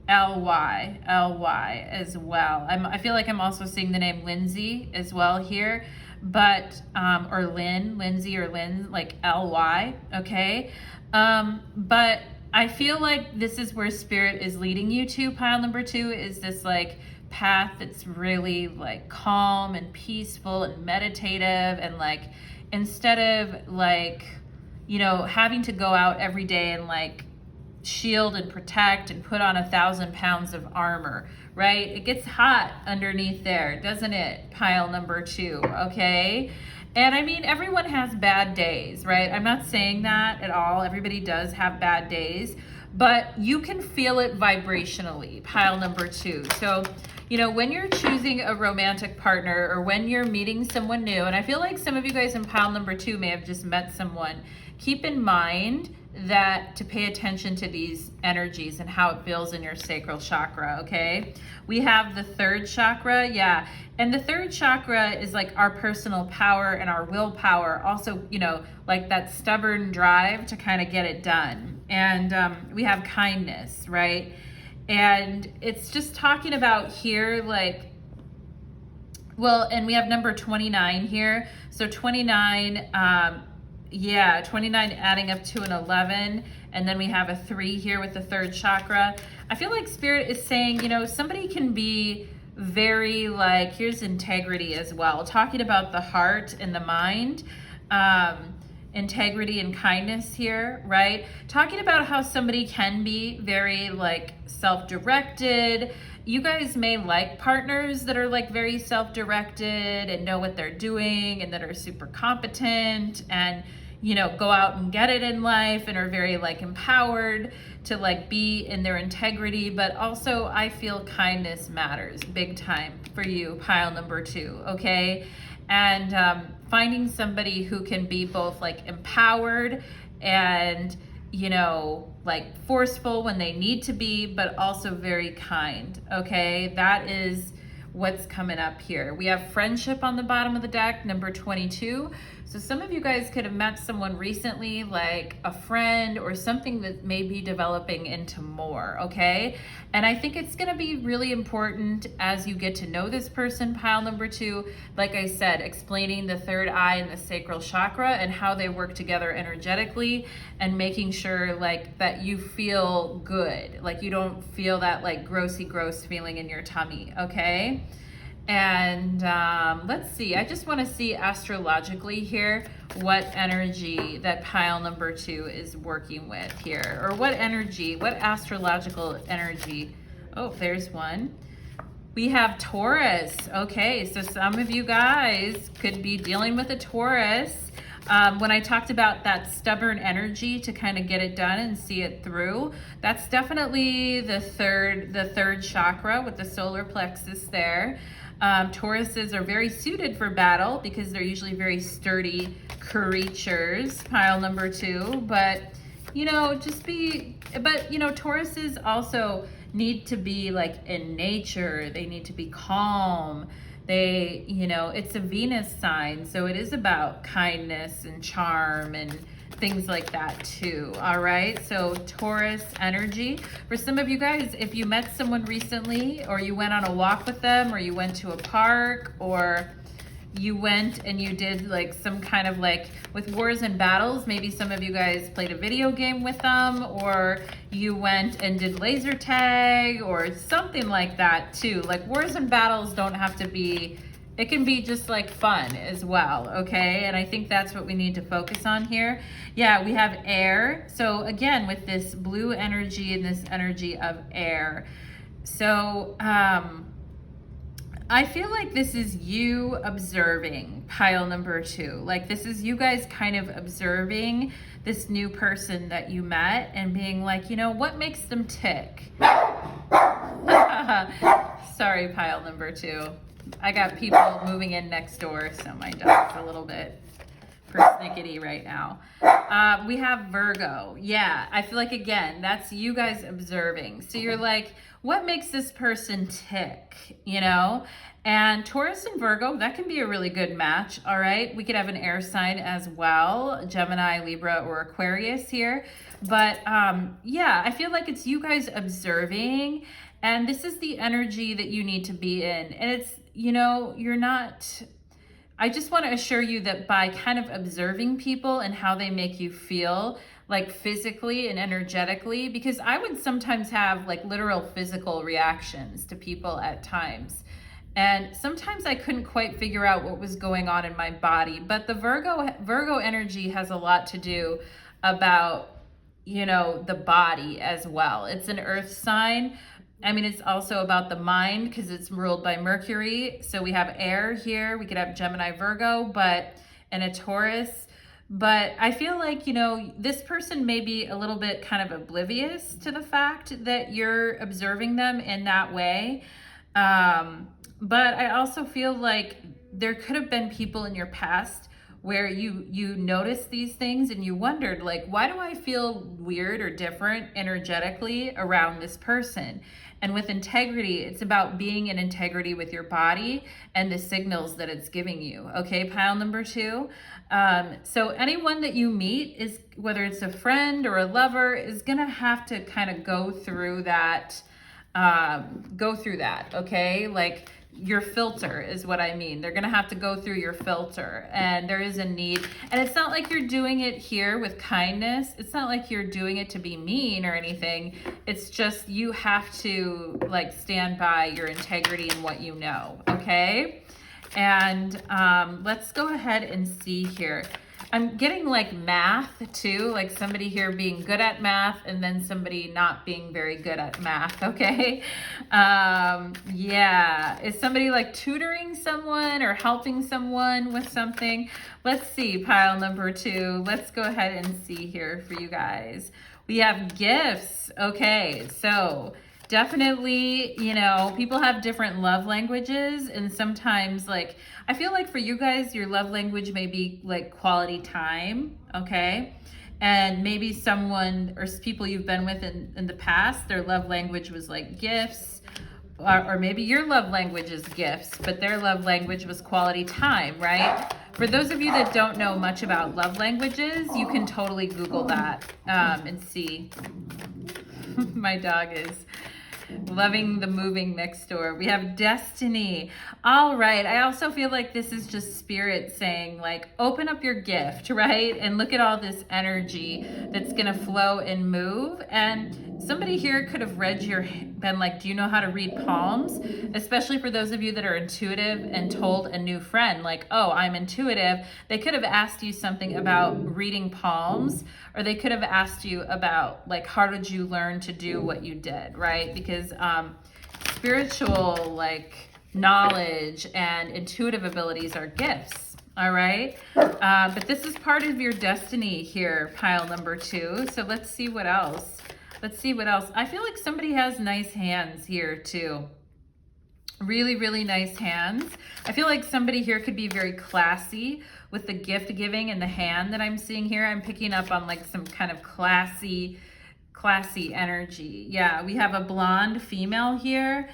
LY as well. I feel like I'm also seeing the name Lindsay as well here. But or Lindsay or Lynn, like LY, okay? But I feel like this is where spirit is leading you to, pile number 2, is this like path that's really like calm and peaceful and meditative, and like instead of like, you know, having to go out every day and like shield and protect and put on 1,000 pounds of armor, right? It gets hot underneath there, doesn't it? Pile number 2, okay? And I mean, everyone has bad days, right? I'm not saying that at all. Everybody does have bad days, but you can feel it vibrationally, pile number 2. So, you know, when you're choosing a romantic partner or when you're meeting someone new, and I feel like some of you guys in pile number 2 may have just met someone, keep in mind that to pay attention to these energies and how it feels in your sacral chakra, okay? We have the 3rd chakra, yeah. And the 3rd chakra is like our personal power and our willpower. Also, you know, like that stubborn drive to kind of get it done. And we have kindness, right? And it's just talking about here, like, well, and we have number 29 here. So 29, yeah, 29 adding up to an 11, and then we have a 3 here with the 3rd chakra. I feel like spirit is saying, you know, somebody can be very like, here's integrity as well, talking about the heart and the mind. integrity and kindness here, right? Talking about how somebody can be very like self-directed. You guys may like partners that are like very self-directed and know what they're doing and that are super competent and, you know, go out and get it in life and are very like empowered to like be in their integrity. But also I feel kindness matters big time for you, pile number 2, okay? And finding somebody who can be both like empowered and, you know, like forceful when they need to be, but also very kind, okay? That is what's coming up here. We have friendship on the bottom of the deck, number 22. So some of you guys could have met someone recently, like a friend or something that may be developing into more, okay? And I think it's gonna be really important as you get to know this person, pile number 2, like I said, explaining the third eye and the sacral chakra and how they work together energetically and making sure like that you feel good, like you don't feel that like grossy gross feeling in your tummy, okay? And let's see, I just want to see astrologically here what energy that pile number 2 is working with here, or what energy, what astrological energy. Oh, there's one. We have Taurus. Okay, so some of you guys could be dealing with a Taurus. When I talked about that stubborn energy to kind of get it done and see it through, that's definitely the third chakra with the solar plexus there. Tauruses are very suited for battle because they're usually very sturdy creatures, pile number 2, but you know, Tauruses also need to be like in nature. They need to be calm. They, you know, it's a Venus sign, so it is about kindness and charm and things like that too. All right, so Taurus energy. For some of you guys, if you met someone recently, or you went on a walk with them, or you went to a park, or you went and you did like some kind of like with Wars and Battles, maybe some of you guys played a video game with them, or you went and did laser tag or something like that too. Like Wars and Battles don't have to be, it can be just like fun as well, okay? And I think that's what we need to focus on here. Yeah, we have air. So again, with this blue energy and this energy of air. So I feel like this is you observing, pile number 2. Like this is you guys kind of observing this new person that you met and being like, you know, what makes them tick? Sorry, pile number 2. I got people moving in next door, so my dog's a little bit persnickety right now. We have Virgo. Yeah, I feel like, again, that's you guys observing. So you're like, what makes this person tick, you know? And Taurus and Virgo, that can be a really good match, all right? We could have an air sign as well, Gemini, Libra, or Aquarius here. But yeah, I feel like it's you guys observing, and this is the energy that you need to be in. And it's, you know, you're not, I just want to assure you that by kind of observing people and how they make you feel, like physically and energetically, because I would sometimes have like literal physical reactions to people at times. And sometimes I couldn't quite figure out what was going on in my body. But the Virgo energy has a lot to do about, you know, the body as well. It's an earth sign. I mean, it's also about the mind because it's ruled by Mercury. So we have air here. We could have Gemini, Virgo, and a Taurus. But I feel like, you know, this person may be a little bit kind of oblivious to the fact that you're observing them in that way. But I also feel like there could have been people in your past where you noticed these things and you wondered, like, why do I feel weird or different energetically around this person? And with integrity, it's about being in integrity with your body and the signals that it's giving you. Okay, pile number 2. So anyone that you meet, is whether it's a friend or a lover, is gonna have to kind of go through that, okay? Like, your filter is what I mean. They're gonna have to go through your filter, and there is a need. And it's not like you're doing it here with kindness. It's not like you're doing it to be mean or anything. It's just you have to like stand by your integrity and what you know, okay? And let's go ahead and see here. I'm getting like math too, like somebody here being good at math and then somebody not being very good at math, okay? Yeah, is somebody like tutoring someone or helping someone with something? Let's see, pile number 2. Let's go ahead and see here for you guys. We have gifts. Okay, so definitely, you know, people have different love languages, and sometimes, like, I feel like for you guys, your love language may be like quality time, okay? And maybe someone or people you've been with in the past, their love language was like gifts, or maybe your love language is gifts, but their love language was quality time, right? For those of you that don't know much about love languages, you can totally Google that and see. My dog is loving the moving next door. We have destiny. All right. I also feel like this is just spirit saying, like, open up your gift, right? And look at all this energy that's going to flow and move. And somebody here could have read been like, do you know how to read palms? Especially for those of you that are intuitive and told a new friend, like, oh, I'm intuitive. They could have asked you something about reading palms, or they could have asked you about, like, how did you learn to do what you did, right? Because spiritual, like, knowledge and intuitive abilities are gifts. All right. But this is part of your destiny here, pile number 2. So let's see what else. Let's see what else. I feel like somebody has nice hands here too. Really, really nice hands. I feel like somebody here could be very classy with the gift giving and the hand that I'm seeing here. I'm picking up on like some kind of classy energy. Yeah, we have a blonde female here.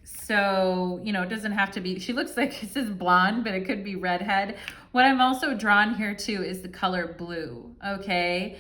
So, you know, it doesn't have to be, she looks like it says blonde, but it could be redhead. What I'm also drawn here too is the color blue, okay?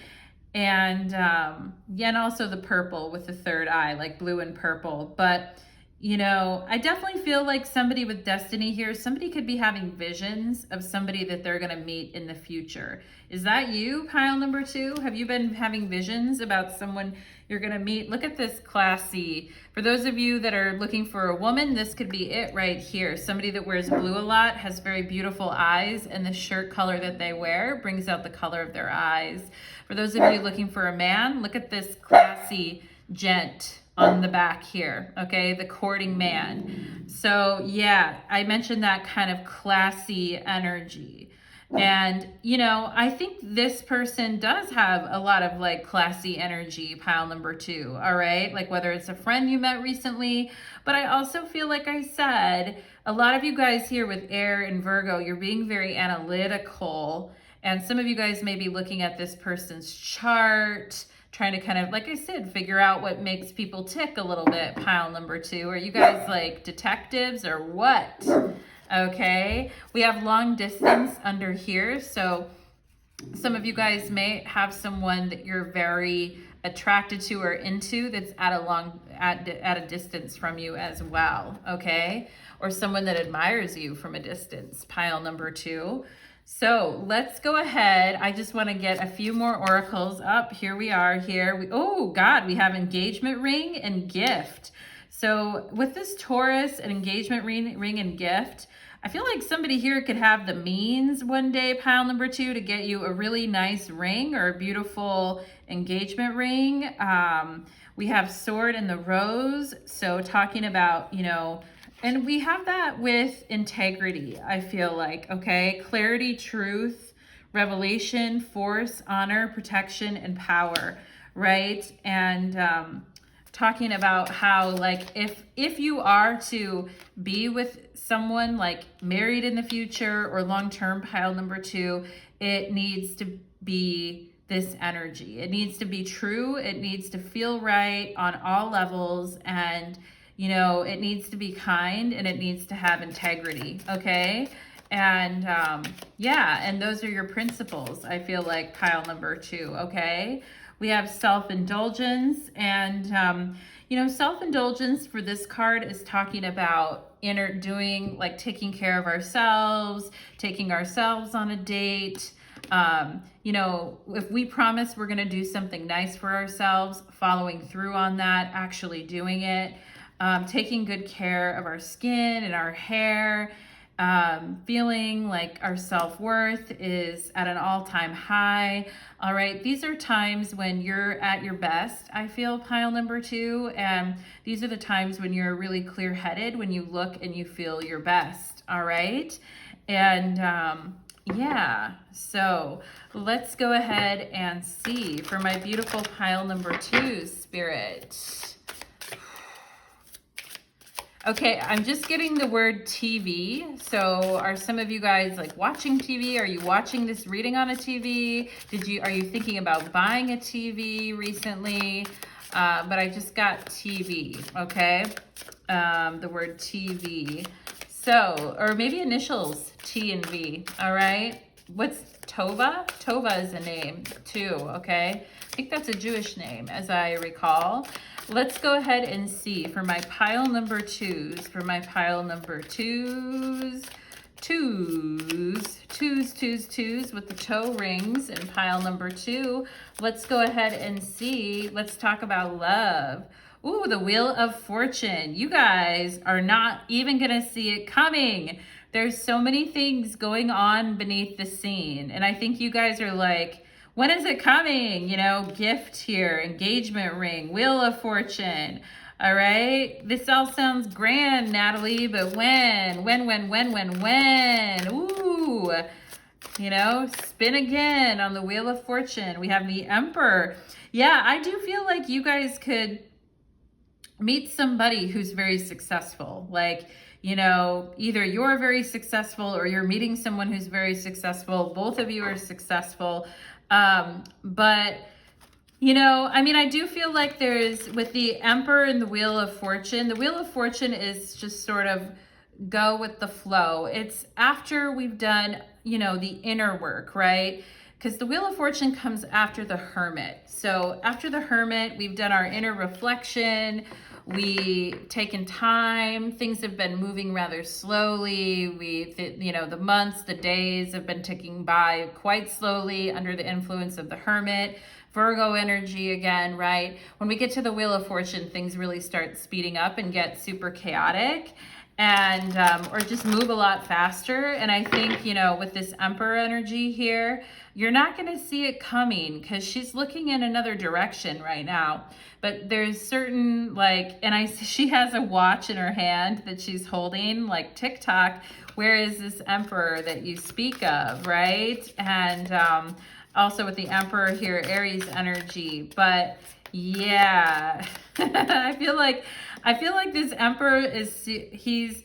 And, yeah, and also the purple with the third eye, like blue and purple. But, you know, I definitely feel like somebody with destiny here, somebody could be having visions of somebody that they're going to meet in the future. Is that you, pile number 2? Have you been having visions about someone you're going to meet? Look at this classy. For those of you that are looking for a woman, this could be it right here. Somebody that wears blue a lot, has very beautiful eyes, and the shirt color that they wear brings out the color of their eyes. For those of you looking for a man, look at this classy gent on the back here, okay, the courting man. So yeah, I mentioned that kind of classy energy. And, you know, I think this person does have a lot of like classy energy, pile number 2, all right? Like whether it's a friend you met recently, but I also feel like I said, a lot of you guys here with air and Virgo, you're being very analytical. And some of you guys may be looking at this person's chart, trying to kind of, like I said, figure out what makes people tick a little bit, pile number 2. Are you guys like detectives or what? Okay, we have long distance under here. So some of you guys may have someone that you're very attracted to or into that's at a distance from you as well, okay? Or someone that admires you from a distance, pile number 2. So let's go ahead. I just want to get a few more oracles up. Here we are here. Oh God, we have engagement ring and gift. So with this Taurus, an engagement ring and gift, I feel like somebody here could have the means one day, pile number 2, to get you a really nice ring or a beautiful engagement ring. We have sword and the rose. So talking about, you know, and we have that with integrity, I feel like, okay? Clarity, truth, revelation, force, honor, protection, and power, right? And talking about how, like, if you are to be with someone like married in the future or long-term, pile number 2, it needs to be this energy. It needs to be true. It needs to feel right on all levels, and you know, it needs to be kind, and it needs to have integrity, okay? And yeah, and those are your principles, I feel like, pile number 2, okay? We have self-indulgence, and you know, self-indulgence for this card is talking about like taking care of ourselves, taking ourselves on a date. You know, if we promise we're going to do something nice for ourselves, following through on that, actually doing it. Taking good care of our skin and our hair, feeling like our self-worth is at an all-time high. All right, these are times when you're at your best, I feel, pile number 2, and these are the times when you're really clear-headed, when you look and you feel your best. All right, and yeah, so let's go ahead and see for my beautiful pile number 2, Spirit. Okay, I'm just getting the word TV. So are some of you guys like watching TV? Are you watching this reading on a TV? Are you thinking about buying a TV recently? But I just got TV, okay? The word TV. So, or maybe initials, T and V, all right? What's Tova? Tova is a name too, okay? I think that's a Jewish name, as I recall. Let's go ahead and see for my pile number 2s, for my pile number 2s, twos with the toe rings in pile number 2. Let's go ahead and see, let's talk about love. Ooh, the Wheel of Fortune. You guys are not even gonna see it coming. There's so many things going on beneath the scene. And I think you guys are like, when is it coming? You know, gift here, engagement ring, Wheel of Fortune. All right. This all sounds grand, Natalie, but when? Ooh, you know, spin again on the Wheel of Fortune. We have the Emperor. Yeah, I do feel like you guys could meet somebody who's very successful. Like, you know, either you're very successful or you're meeting someone who's very successful. Both of you are successful. But, you know, I mean, I do feel like there's, with the Emperor and the Wheel of Fortune is just sort of go with the flow. It's after we've done, you know, the inner work, right? Because the Wheel of Fortune comes after the Hermit. So after the Hermit, we've done our inner reflection. We've taken time. Things have been moving rather slowly. You know, the months, the days have been ticking by quite slowly under the influence of the Hermit. Virgo energy again, right? When we get to the Wheel of Fortune, things really start speeding up and get super chaotic, and or just move a lot faster. And I think, you know, with this Emperor energy here, you're not going to see it coming because she's looking in another direction right now. But there's certain, like, and she has a watch in her hand that she's holding, like Tik Tok. Where is this Emperor that you speak of, right? And also with the Emperor here, Aries energy. But yeah, I feel like this Emperor is, he's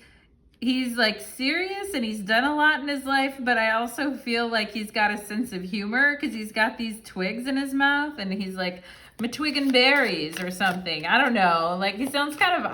like serious and he's done a lot in his life, but I also feel like he's got a sense of humor because he's got these twigs in his mouth and he's like matwigging berries or something. I don't know. Like, he sounds kind of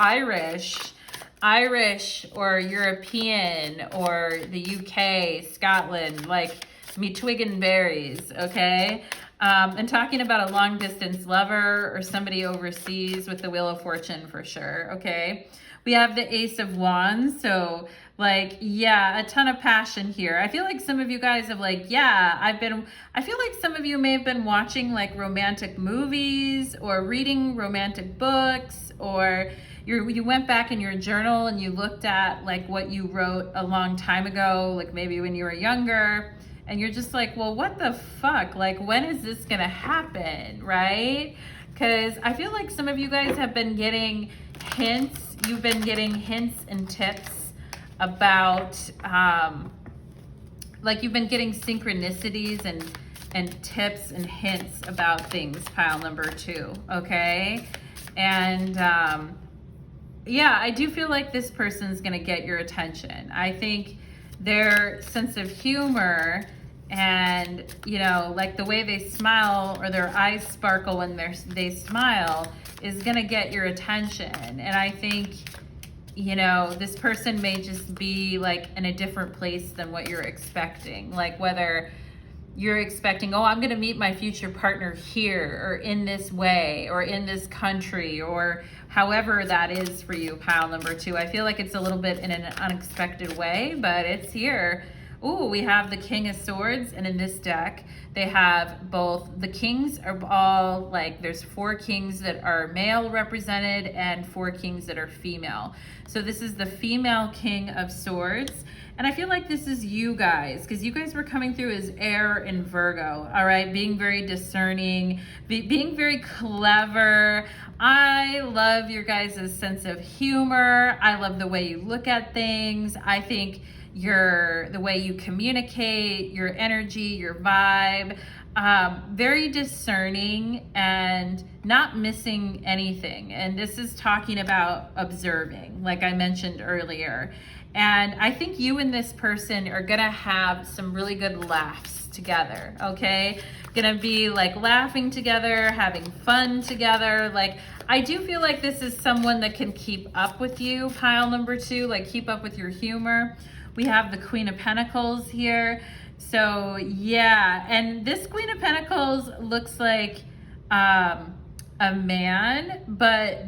Irish or European or the UK, Scotland, like me twigging berries, okay? And talking about a long distance lover or somebody overseas with the Wheel of Fortune for sure, okay? We have the Ace of Wands, so like, yeah, a ton of passion here. I feel like some of you guys have like, yeah, I feel like some of you may have been watching like romantic movies or reading romantic books, or you went back in your journal and you looked at like what you wrote a long time ago, like maybe when you were younger, and you're just like, well, what the fuck? Like, when is this gonna happen, right? Because I feel like some of you guys have been getting hints. You've been getting hints and tips about, like you've been getting synchronicities and tips and hints about things, pile number 2, okay? And yeah, I do feel like this person's gonna get your attention. I think their sense of humor and, you know, like the way they smile or their eyes sparkle when they smile is gonna get your attention. And I think, you know, this person may just be like in a different place than what you're expecting. Like whether you're expecting, oh, I'm gonna meet my future partner here or in this way or in this country or however that is for you, pile number 2. I feel like it's a little bit in an unexpected way, but it's here. Ooh, we have the King of Swords, and in this deck, they have both, the kings are all like, there's 4 kings that are male represented and 4 kings that are female. So this is the female King of Swords. And I feel like this is you guys, because you guys were coming through as air and Virgo, all right? Being very discerning, being very clever. I love your guys' sense of humor. I love the way you look at things. I think the way you communicate, your energy, your vibe, very discerning and not missing anything. And this is talking about observing, like I mentioned earlier. And I think you and this person are gonna have some really good laughs together, okay? Gonna be like laughing together, having fun together. Like, I do feel like this is someone that can keep up with you, pile number 2, like keep up with your humor. We have the Queen of Pentacles here. So yeah, and this Queen of Pentacles looks like a man, but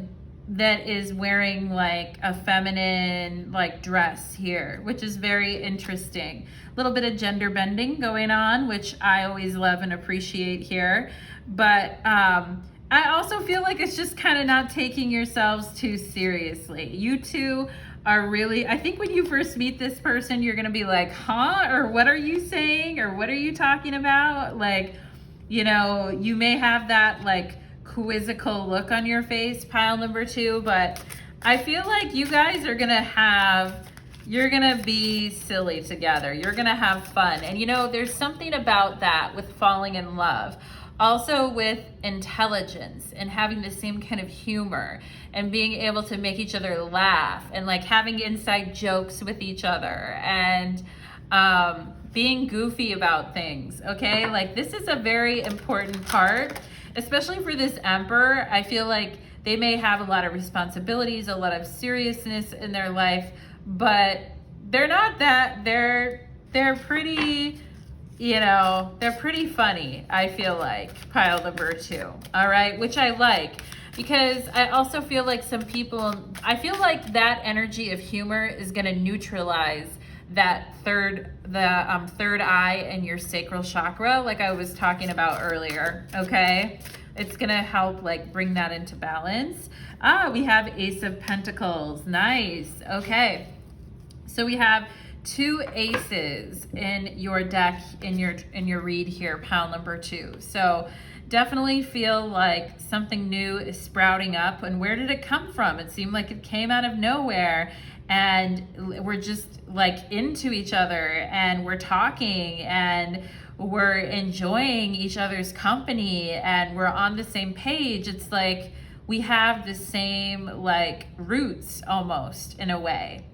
that is wearing like a feminine like dress here, which is very interesting. A little bit of gender bending going on, which I always love and appreciate here. But I also feel like it's just kind of not taking yourselves too seriously. You two are really, I think when you first meet this person, you're gonna be like, huh? Or what are you saying? Or what are you talking about? Like, you know, you may have that like quizzical look on your face, pile number 2, but I feel like you guys are you're gonna be silly together. You're gonna have fun. And you know, there's something about that with falling in love. Also with intelligence and having the same kind of humor and being able to make each other laugh and like having inside jokes with each other and being goofy about things, okay? Like this is a very important part, especially for this Emperor. I feel like they may have a lot of responsibilities, a lot of seriousness in their life, but they're not that, they're pretty, you know, they're pretty funny, I feel like, pile number 2, all right? Which I like, because I also feel like some people, I feel like that energy of humor is gonna neutralize that third eye in your sacral chakra, like I was talking about earlier, okay? It's gonna help like bring that into balance. We have Ace of Pentacles, nice, okay. So we have 2 aces in your deck, in your read here, pile number 2. So definitely feel like something new is sprouting up. And where did it come from? It seemed like it came out of nowhere, and we're just like into each other, and we're talking, and we're enjoying each other's company, and we're on the same page. It's like we have the same like roots almost in a way.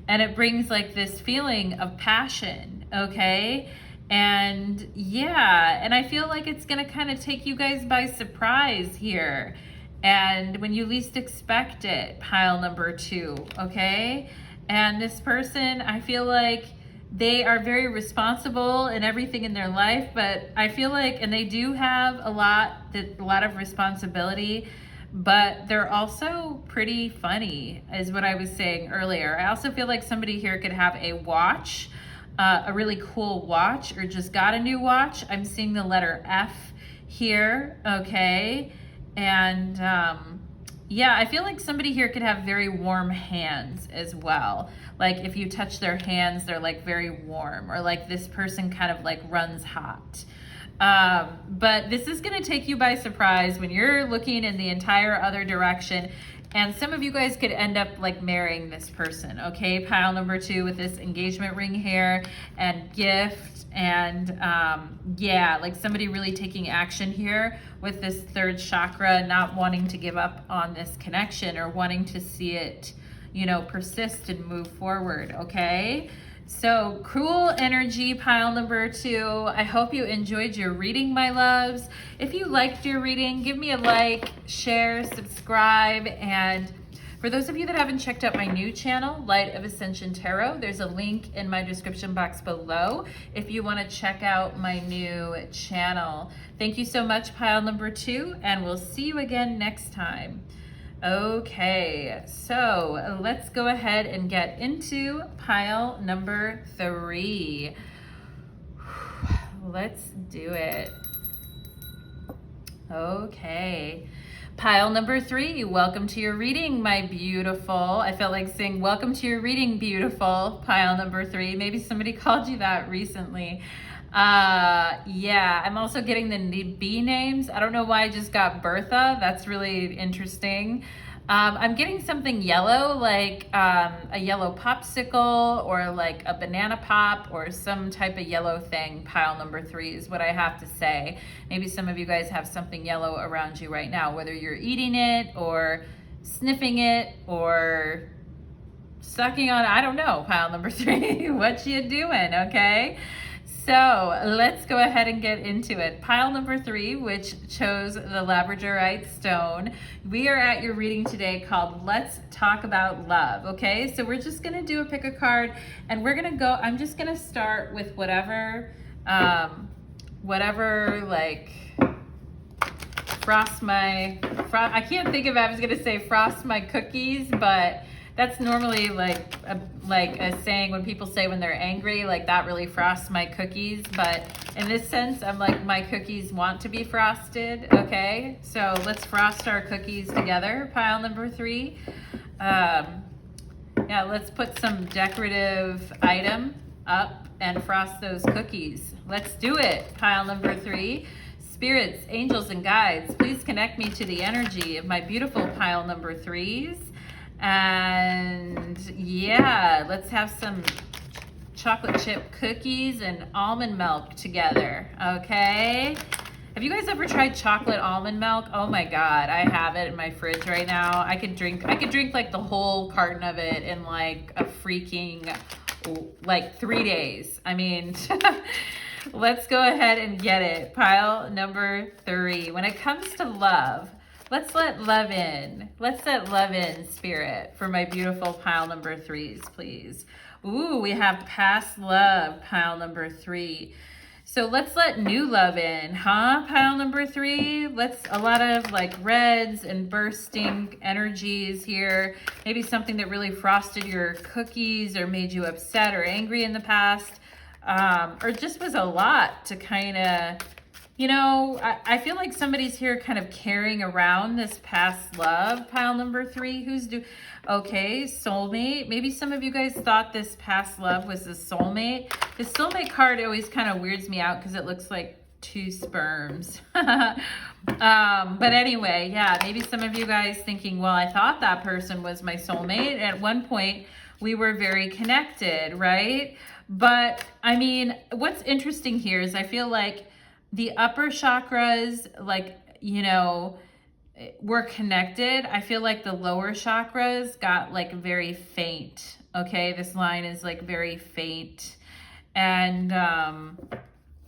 And it brings like this feeling of passion, okay? And yeah, and I feel like it's gonna kind of take you guys by surprise here. And when you least expect it, pile number 2, okay? And this person, I feel like they are very responsible in everything in their life, but I feel like, and they do have a lot of responsibility, but they're also pretty funny, is what I was saying earlier. I also feel like somebody here could have a watch, a really cool watch, or just got a new watch. I'm seeing the letter F here, okay? And yeah, I feel like somebody here could have very warm hands as well. Like if you touch their hands, they're like very warm, or like this person kind of like runs hot. But this is going to take you by surprise when you're looking in the entire other direction. And some of you guys could end up like marrying this person, okay? Pile number 2 with this engagement ring here and gift. And yeah, like somebody really taking action here with this 3rd chakra, not wanting to give up on this connection or wanting to see it, you know, persist and move forward, okay? So cruel energy, pile number 2. I hope you enjoyed your reading, my loves. If you liked your reading, give me a like, share, subscribe, and for those of you that haven't checked out my new channel, Light of Ascension Tarot, there's a link in my description box below if you want to check out my new channel. Thank you so much, pile number 2, and we'll see you again next time. Okay, so let's go ahead and get into pile number 3. Let's do it. Okay. Pile number 3, welcome to your reading, my beautiful. I felt like saying welcome to your reading, beautiful. Pile number 3. Maybe somebody called you that recently. Yeah, I'm also getting the B names. I don't know why I just got Bertha. That's really interesting. I'm getting something yellow, like a yellow popsicle or like a banana pop or some type of yellow thing. Pile number 3 is what I have to say. Maybe some of you guys have something yellow around you right now, whether you're eating it or sniffing it or sucking on, I don't know, pile number 3. What you doing, okay? So let's go ahead and get into it. Pile number 3, which chose the Labradorite stone. We are at your reading today called Let's Talk About Love, okay? So we're just gonna do a pick a card and we're gonna go, I'm just gonna start with whatever like I can't think of it, I was gonna say frost my cookies, but that's normally like a saying when people say when they're angry, like that really frosts my cookies. But in this sense, I'm like, my cookies want to be frosted, okay? So let's frost our cookies together, pile number 3. Yeah, let's put some decorative item up and frost those cookies. Let's do it, pile number 3. Spirits, angels, and guides, please connect me to the energy of my beautiful pile number 3s. And yeah, let's have some chocolate chip cookies and almond milk together, okay? Have you guys ever tried chocolate almond milk? Oh my God, I have it in my fridge right now. I could drink like the whole carton of it in like a freaking, like 3 days. I mean, let's go ahead and get it. Pile number 3. When it comes to love, let's let love in. Let's let love in, spirit, for my beautiful pile number 3s, please. Ooh, we have past love, pile number 3. So let's let new love in, huh? Pile number 3. Let's, a lot of like reds and bursting energies here. Maybe something that really frosted your cookies or made you upset or angry in the past. Or just was a lot to kind of, you know, I feel like somebody's here kind of carrying around this past love, pile number 3. Okay, soulmate. Maybe some of you guys thought this past love was the soulmate. The soulmate card always kind of weirds me out because it looks like 2 sperms. But anyway, yeah, maybe some of you guys thinking, well, I thought that person was my soulmate. At one point, we were very connected, right? But I mean, what's interesting here is I feel like the upper chakras, like, you know, were connected. I feel like the lower chakras got like very faint. Okay, this line is like very faint. And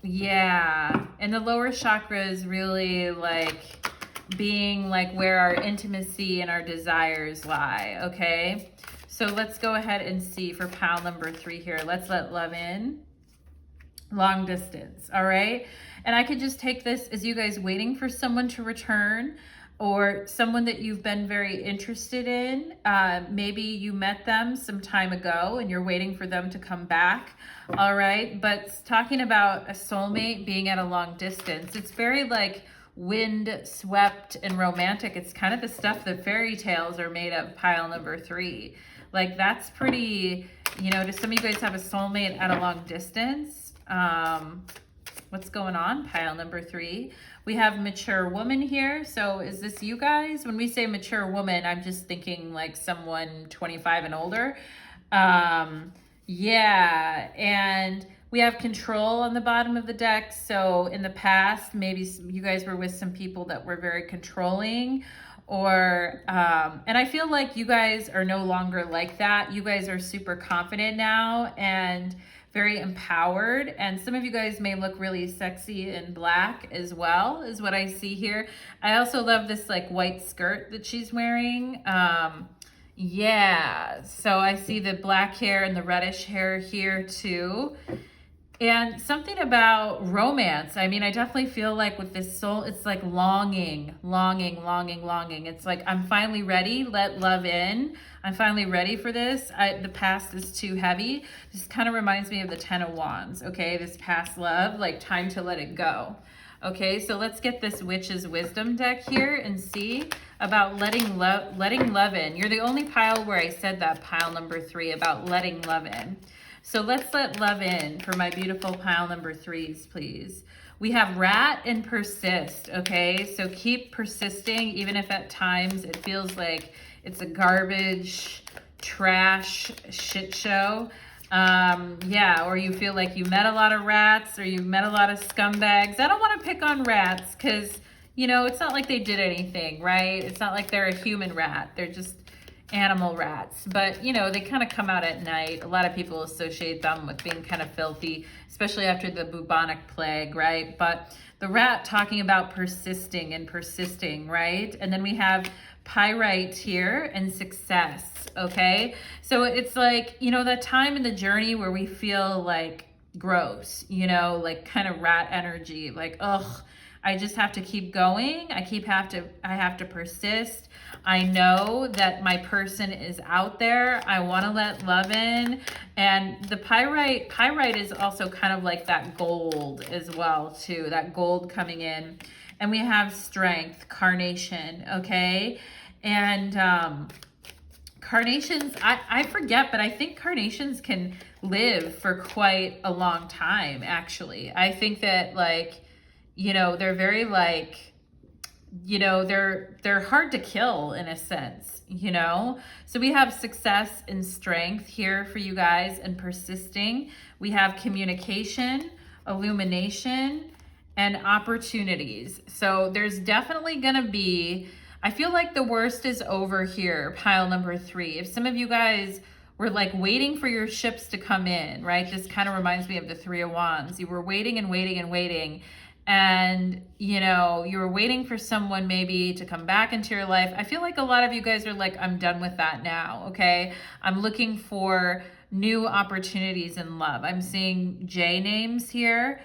yeah, and the lower chakras really like being like where our intimacy and our desires lie. Okay, so let's go ahead and see for pile number 3 here. Let's let love in. Long distance, all right? And I could just take this as you guys waiting for someone to return or someone that you've been very interested in. Maybe you met them some time ago and you're waiting for them to come back, all right? But talking about a soulmate being at a long distance, it's very like wind swept and romantic. It's kind of the stuff that fairy tales are made of, pile number 3. Like that's pretty, you know, do some of you guys have a soulmate at a long distance? What's going on, pile number 3? We have mature woman here. So is this you guys? When we say mature woman, I'm just thinking like someone 25 and older. Yeah, and we have control on the bottom of the deck. So in the past, maybe you guys were with some people that were very controlling, or and I feel like you guys are no longer like that. You guys are super confident now and very empowered, and some of you guys may look really sexy in black as well, is what I see here. I also love this like white skirt that she's wearing. Yeah, so I see the black hair and the reddish hair here too. And something about romance. I mean, I definitely feel like with this soul, it's like longing, longing, longing, longing. It's like, I'm finally ready. Let love in. I'm finally ready for this. The past is too heavy. This kind of reminds me of the Ten of Wands. Okay, this past love, like time to let it go. Okay, so let's get this Witch's Wisdom deck here and see about letting love in. You're the only pile where I said that, pile number 3, about letting love in. So let's let love in for my beautiful pile number 3s, please. We have rat and persist, okay? So keep persisting, even if at times it feels like it's a garbage, trash, shit show. Yeah, or you feel like you met a lot of rats or you met a lot of scumbags. I don't want to pick on rats because, you know, it's not like they did anything, right? It's not like they're a human rat. They're just animal rats, but you know, they kind of come out at night. A lot of people associate them with being kind of filthy, especially after the bubonic plague, right? But the rat talking about persisting and persisting, right? And then we have pyrite here and success, okay? So it's like, you know, that time in the journey where we feel like gross, you know, like kind of rat energy, like, ugh, I just have to keep going. I have to persist. I know that my person is out there. I want to let love in. And the pyrite is also kind of like that gold as well too, that gold coming in. And we have strength, carnation, okay? And carnations, I forget, but I think carnations can live for quite a long time, actually. I think that, like, you know, they're very like, you know, they're hard to kill in a sense, you know? So we have success and strength here for you guys and persisting. We have communication, illumination, and opportunities. So there's definitely gonna be, I feel like the worst is over here, pile number 3. If some of you guys were like waiting for your ships to come in, right? This kind of reminds me of the 3 of Wands. You were waiting and waiting and waiting. And, you know, you were waiting for someone maybe to come back into your life. I feel like a lot of you guys are like, I'm done with that now, okay? I'm looking for new opportunities in love. I'm seeing J names here.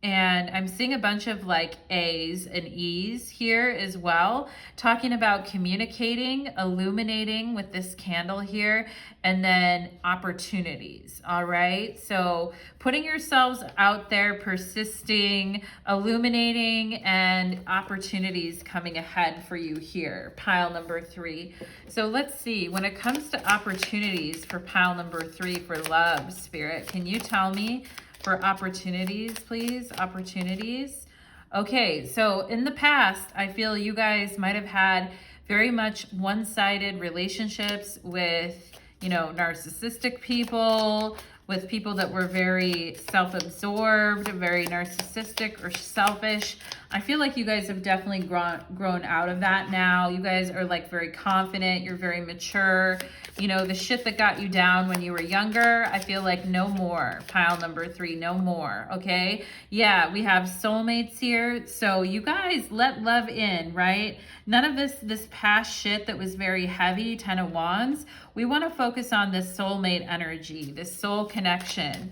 And I'm seeing a bunch of like A's and E's here as well, talking about communicating, illuminating with this candle here, and then opportunities, all right? So putting yourselves out there, persisting, illuminating, and opportunities coming ahead for you here, pile number 3. So let's see, when it comes to opportunities for pile number 3 for love, Spirit, can you tell me for opportunities, please? Opportunities. Okay, so in the past, I feel you guys might have had very much one-sided relationships with, you know, narcissistic people, with people that were very self-absorbed, very narcissistic or selfish. I feel like you guys have definitely grown out of that now. You guys are like very confident. You're very mature. You know, the shit that got you down when you were younger, I feel like no more. Pile number 3, no more, okay? Yeah, we have soulmates here. So you guys let love in, right? None of this past shit that was very heavy, 10 of Wands. We want to focus on this soulmate energy, this soul connection,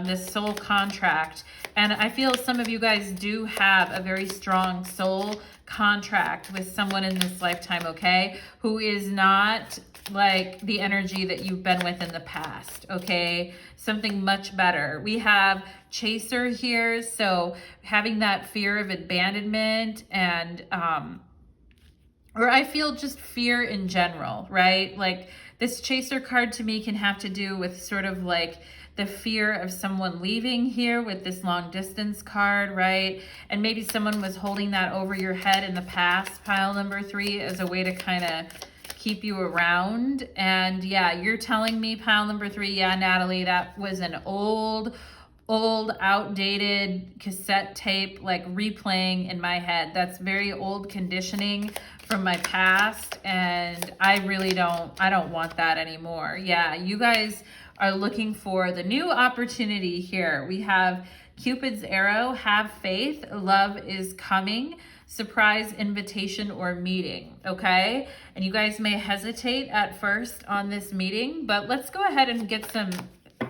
this soul contract. And I feel some of you guys do have a very strong soul contract with someone in this lifetime, okay? Who is not like the energy that you've been with in the past, okay? Something much better. We have chaser here, so having that fear of abandonment and or I feel just fear in general, right? Like this chaser card to me can have to do with sort of like the fear of someone leaving here with this long distance card, right? And maybe someone was holding that over your head in the past, pile number 3, as a way to kind of keep you around. And yeah, you're telling me, pile number 3, yeah, Natalie, that was an old outdated cassette tape like replaying in my head. That's very old conditioning from my past, and I don't want that anymore. Yeah, you guys are looking for the new opportunity here. We have Cupid's arrow, have faith, love is coming, surprise invitation or meeting, okay? And you guys may hesitate at first on this meeting, but let's go ahead and get some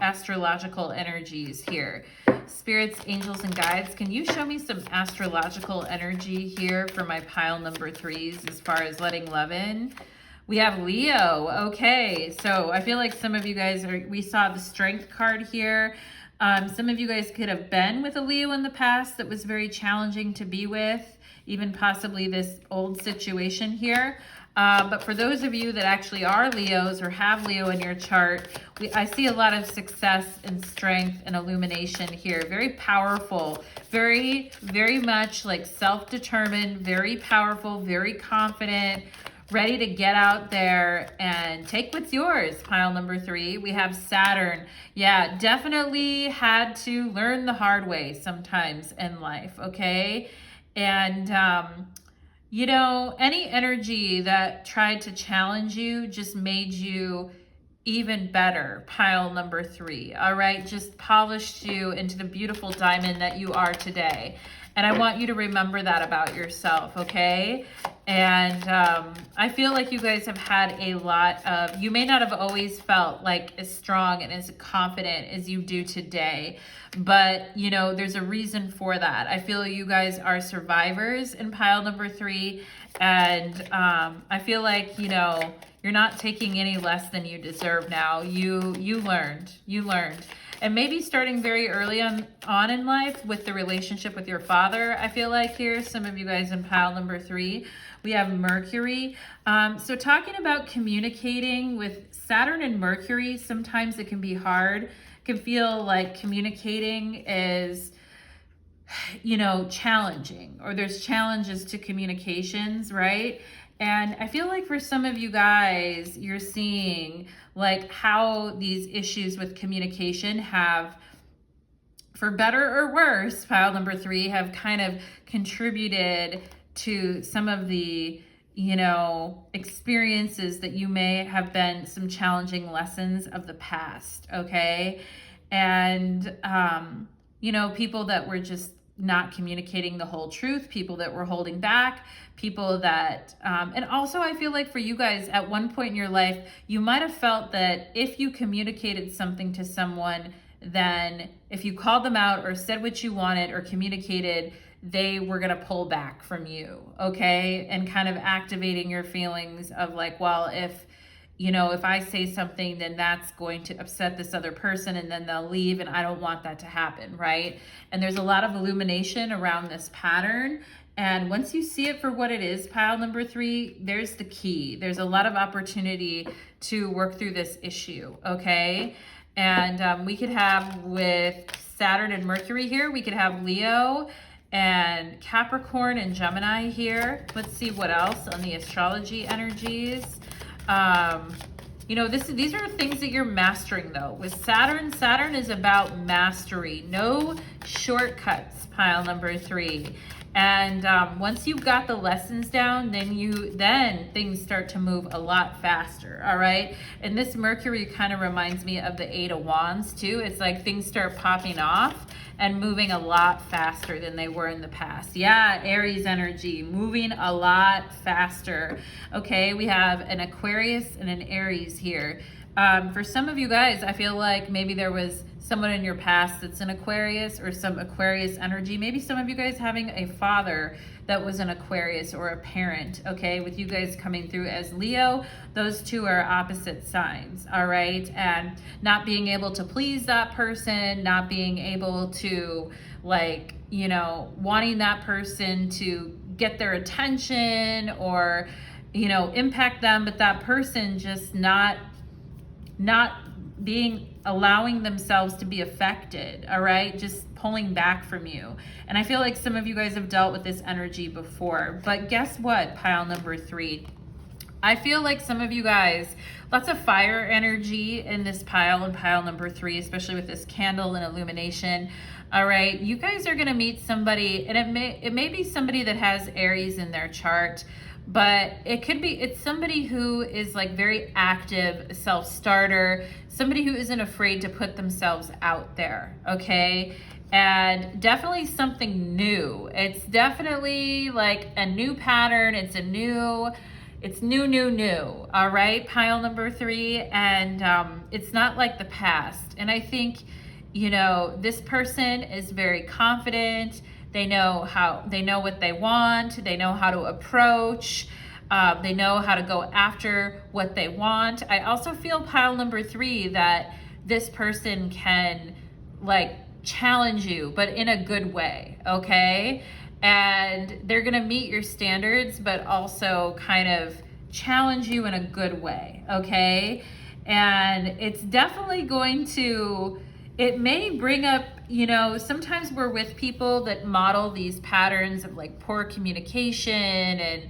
astrological energies here. Spirits, angels, and guides, can you show me some astrological energy here for my pile number 3s as far as letting love in? We have Leo. Okay, so I feel like some of you guys we saw the Strength card here. Some of you guys could have been with a Leo in the past that was very challenging to be with, even possibly this old situation here. But for those of you that actually are Leos or have Leo in your chart, I see a lot of success and strength and illumination here. Very powerful, very, very much like self-determined, very powerful, very confident, ready to get out there and take what's yours. Pile number 3, we have Saturn. Yeah, definitely had to learn the hard way sometimes in life, okay? And, you know, any energy that tried to challenge you just made you even better. Pile number 3, all right? Just polished you into the beautiful diamond that you are today. And I want you to remember that about yourself, okay? And I feel like you guys have had a lot of, you may not have always felt like as strong and as confident as you do today, but you know, there's a reason for that. I feel you guys are survivors in pile number 3. And I feel like, you know, you're not taking any less than you deserve now. You learned. And maybe starting very early on in life with the relationship with your father, I feel like here, some of you guys in pile number 3, we have Mercury. So talking about communicating with Saturn and Mercury, sometimes it can be hard. It can feel like communicating is, you know, challenging, or there's challenges to communications, right? And I feel like for some of you guys, you're seeing like how these issues with communication have, for better or worse, pile number 3, have kind of contributed to some of the, you know, experiences that you may have been some challenging lessons of the past, okay? And, you know, people that were just not communicating the whole truth, people that were holding back, people that, and also I feel like for you guys at one point in your life, you might have felt that if you communicated something to someone, then if you called them out or said what you wanted or communicated, they were going to pull back from you, okay? And kind of activating your feelings of like, well, if, you know, if I say something, then that's going to upset this other person and then they'll leave, and I don't want that to happen, right? And there's a lot of illumination around this pattern. And once you see it for what it is, pile number 3, there's the key. There's a lot of opportunity to work through this issue, okay? And we could have with Saturn and Mercury here, we could have Leo and Capricorn and Gemini here. Let's see what else on the astrology energies. You know, these are things that you're mastering though. With Saturn, Saturn is about mastery. No shortcuts, pile number 3. And once you've got the lessons down, then things start to move a lot faster, all right? And this Mercury kind of reminds me of the 8 of Wands too. It's like things start popping off and moving a lot faster than they were in the past. Yeah, Aries energy, moving a lot faster. Okay, we have an Aquarius and an Aries here. For some of you guys, I feel like maybe there was someone in your past that's an Aquarius or some Aquarius energy. Maybe some of you guys having a father that was an Aquarius or a parent, okay? With you guys coming through as Leo, those two are opposite signs, all right? And not being able to please that person, not being able to, like, you know, wanting that person to get their attention or, you know, impact them, but that person just not allowing themselves to be affected, all right? Just pulling back from you. And I feel like some of you guys have dealt with this energy before, but guess what, pile number 3? I feel like some of you guys, lots of fire energy in this pile and pile number 3, especially with this candle and illumination. All right, you guys are gonna meet somebody, and it may be somebody that has Aries in their chart, but it's somebody who is like very active, self-starter, somebody who isn't afraid to put themselves out there, okay? And definitely something new. It's definitely like a new pattern. It's It's new, new, new. All right, pile number 3. And it's not like the past. And I think, you know, this person is very confident. They know what they want. They know how to approach. They know how to go after what they want. I also feel pile number 3 that this person can like challenge you, but in a good way, okay? And they're gonna meet your standards, but also kind of challenge you in a good way, okay? And it's definitely going to, it may bring up, you know, sometimes we're with people that model these patterns of like poor communication and,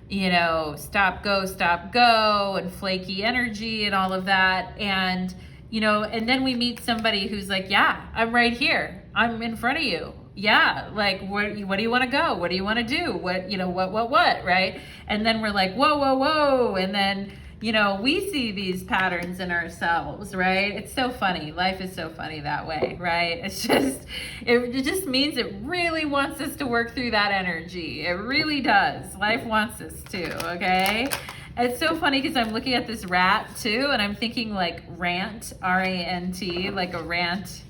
you know, stop, go, and flaky energy and all of that. And, you know, and then we meet somebody who's like, yeah, I'm right here. I'm in front of you. Yeah, like, what do you want to go? What do you want to do? What, you know, what, right? And then we're like, whoa. And then, you know, we see these patterns in ourselves, right? It's so funny. Life is so funny that way, right? It's just, it just means it really wants us to work through that energy. It really does. Life wants us to, okay? It's so funny because I'm looking at this rat too, and I'm thinking like rant, R-A-N-T, like a rant.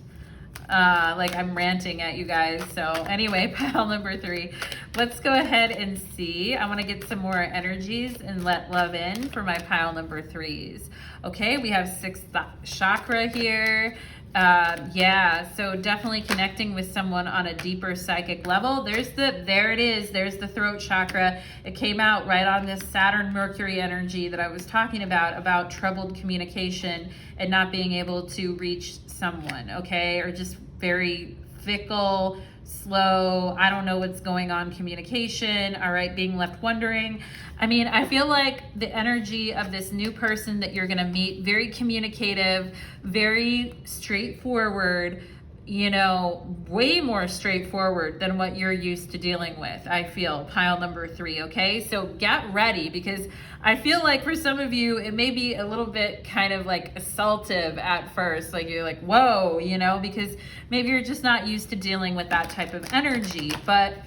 Like I'm ranting at you guys. So anyway, pile number 3. Let's go ahead and see. I want to get some more energies and let love in for my pile number 3s. Okay, we have 6th chakra here. Yeah, so definitely connecting with someone on a deeper psychic level. There it is. There's the throat chakra. It came out right on this Saturn Mercury energy that I was talking about troubled communication and not being able to reach someone, okay? Or just very fickle, slow, I don't know what's going on communication, all right, being left wondering. I mean, I feel like the energy of this new person that you're gonna meet, very communicative, very straightforward, you know, way more straightforward than what you're used to dealing with, I feel, pile number 3, okay? So get ready, because I feel like for some of you, it may be a little bit kind of like assaultive at first, like you're like, whoa, you know, because maybe you're just not used to dealing with that type of energy. But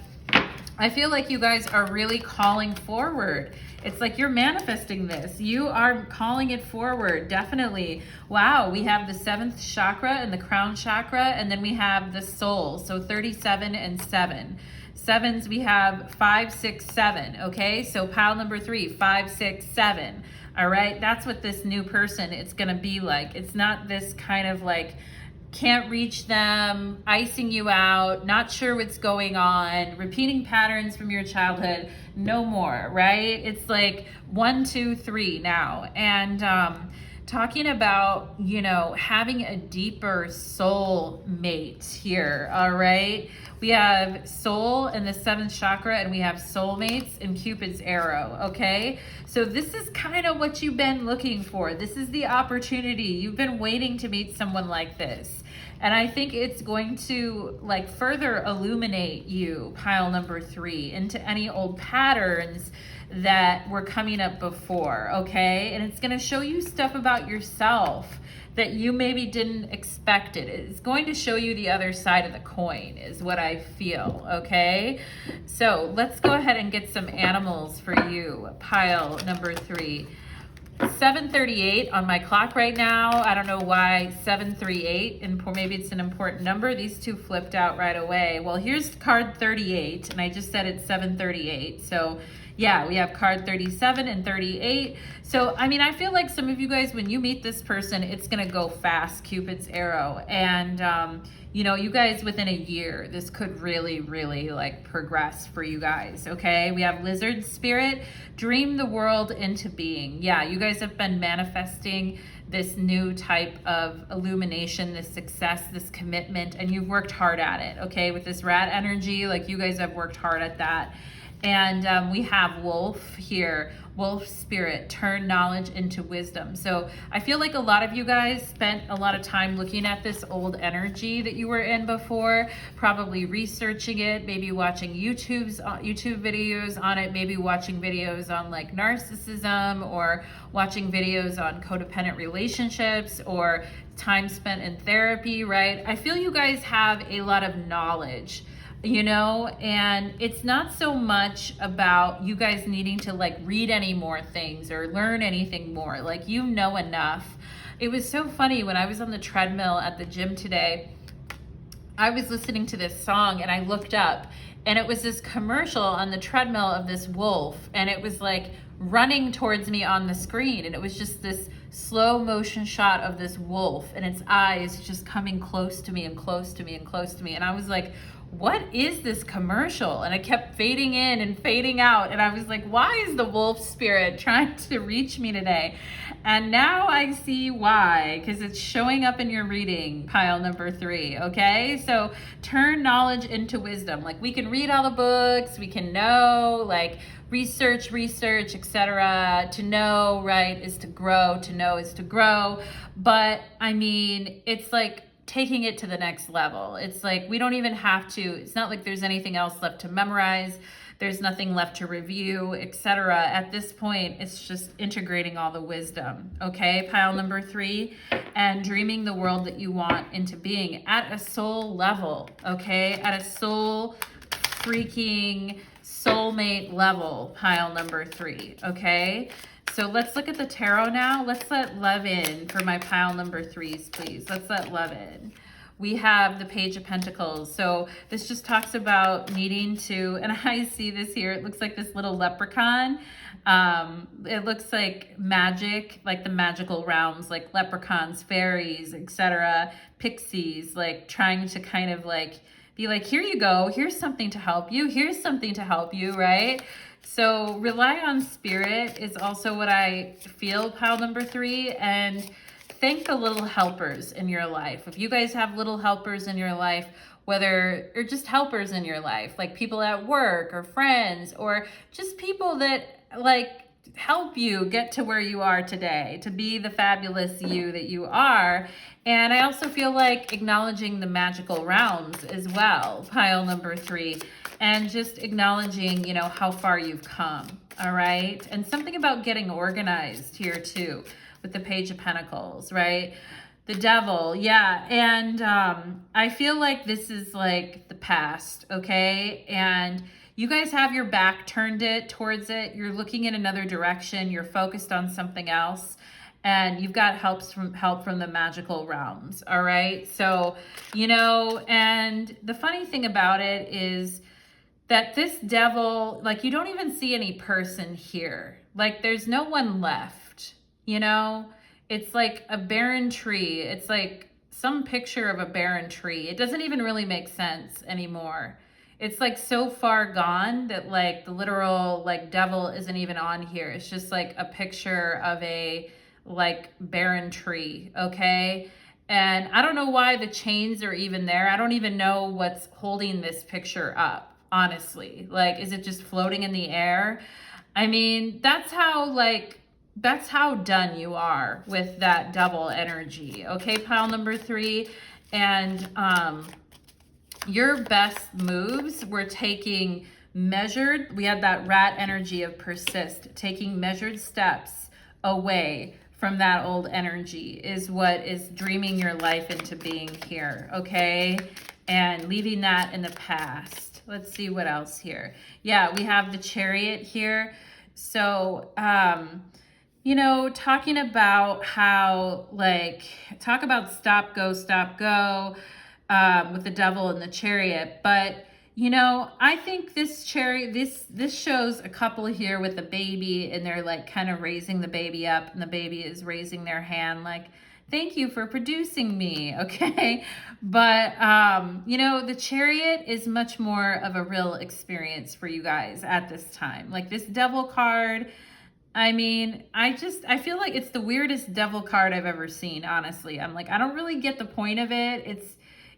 I feel like you guys are really calling forward. It's like you're manifesting this. You are calling it forward, definitely. Wow, we have the 7th chakra and the crown chakra, and then we have the soul. So 37 and 7. 7s, we have 5, 6, 7. Okay, so pile number 3, 5, 6, 7. All right, that's what this new person is gonna be like. It's not this kind of like, can't reach them, icing you out, not sure what's going on, repeating patterns from your childhood, no more, right? It's like 1, 2, 3 now. And talking about, you know, having a deeper soul mate here, all right? We have soul in the 7th chakra, and we have soulmates in Cupid's arrow, okay? So this is kind of what you've been looking for. This is the opportunity. You've been waiting to meet someone like this. And I think it's going to like further illuminate you, pile number 3, into any old patterns that were coming up before, okay? And it's gonna show you stuff about yourself that you maybe didn't expect it. It's going to show you the other side of the coin is what I feel, okay? So let's go ahead and get some animals for you, pile number 3. 7:38 on my clock right now. I don't know why 738, and maybe it's an important number. These two flipped out right away. Well, here's card 38, and I just said it's 7:38. So yeah, we have card 37 and 38. So, I mean, I feel like some of you guys, when you meet this person, it's going to go fast, Cupid's arrow. And, you know, you guys within a year, this could really, really like progress for you guys, okay? We have lizard spirit, dream the world into being. Yeah, you guys have been manifesting this new type of illumination, this success, this commitment, and you've worked hard at it, okay? With this rat energy, like you guys have worked hard at that. And we have wolf here, wolf spirit, turn knowledge into wisdom. So I feel like a lot of you guys spent a lot of time looking at this old energy that you were in before, probably researching it, maybe watching YouTube videos on it, maybe watching videos on like narcissism, or watching videos on codependent relationships, or time spent in therapy, right? I feel you guys have a lot of knowledge you know, and it's not so much about you guys needing to like read any more things or learn anything more. Like, you know enough. It was so funny when I was on the treadmill at the gym today. I was listening to this song and I looked up and it was this commercial on the treadmill of this wolf, and it was like running towards me on the screen, and it was just this slow motion shot of this wolf and its eyes just coming close to me and close to me and close to me. And I was like, what is this commercial? And it kept fading in and fading out, and I was like, why is the wolf spirit trying to reach me today? And now I see why, because it's showing up in your reading, pile number 3. Okay, so turn knowledge into wisdom. Like, we can read all the books, we can know, like, research, etc. To know, right, is to grow. To know is to grow. But I mean, it's like taking it to the next level. It's like we don't even have to, it's not like there's anything else left to memorize. There's nothing left to review, etc. At this point, it's just integrating all the wisdom. Okay, pile number 3, and dreaming the world that you want into being at a soul level. Okay, at a soul freaking soulmate level, pile number 3. Okay, so let's look at the tarot now. Let's let love in for my pile number 3s, please. Let's let love in. We have the Page of Pentacles. So this just talks about needing to, and I see this here, it looks like this little leprechaun. It looks like magic, like the magical realms, like leprechauns, fairies, etc., pixies, like trying to kind of like be like, here you go, here's something to help you, here's something to help you, right? So rely on spirit is also what I feel, pile number 3, and thank the little helpers in your life. If you guys have little helpers in your life, whether, or just helpers in your life, like people at work or friends, or just people that like help you get to where you are today, to be the fabulous you that you are. And I also feel like acknowledging the magical realms as well, pile number 3, and just acknowledging, you know, how far you've come. All right. And something about getting organized here too, with the Page of Pentacles, right? The Devil, yeah. And I feel like this is like the past, okay? And you guys have your back turned towards it. You're looking in another direction. You're focused on something else. And you've got help from the magical realms, all right? So, you know, and the funny thing about it is that this devil, like, you don't even see any person here. Like, there's no one left. You know, it's like a barren tree. It's like some picture of a barren tree. It doesn't even really make sense anymore. It's like so far gone that like the literal like devil isn't even on here. It's just like a picture of a like barren tree. Okay. And I don't know why the chains are even there. I don't even know what's holding this picture up, honestly. Like, is it just floating in the air? I mean, that's how done you are with that double energy. Okay, pile number 3. And your best moves were taking measured, we had that rat energy of persist, taking measured steps away from that old energy is what is dreaming your life into being here, okay? And leaving that in the past. Let's see what else here. Yeah, we have the Chariot here. So, you know, talking about how, like, talk about stop, go, with the Devil and the Chariot. But, you know, I think this chariot, this shows a couple here with a baby, and they're like kind of raising the baby up, and the baby is raising their hand like, thank you for producing me, okay? But, you know, the Chariot is much more of a real experience for you guys at this time. Like this Devil card, I mean, I feel like it's the weirdest Devil card I've ever seen, honestly. I'm like, I don't really get the point of it.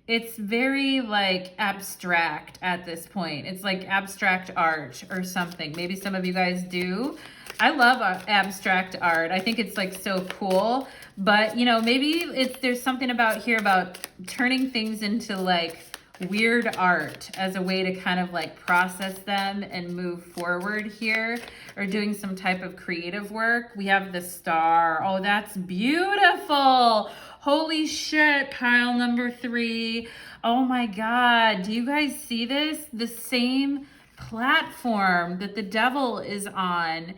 It's very like abstract at this point. It's like abstract art or something. Maybe some of you guys do. I love abstract art. I think it's like so cool. But, you know, maybe there's something about here about turning things into like weird art as a way to kind of like process them and move forward here, or doing some type of creative work. We have the Star. Oh, that's beautiful. Holy shit, pile number 3. Oh my God. Do you guys see this? The same platform that the devil is on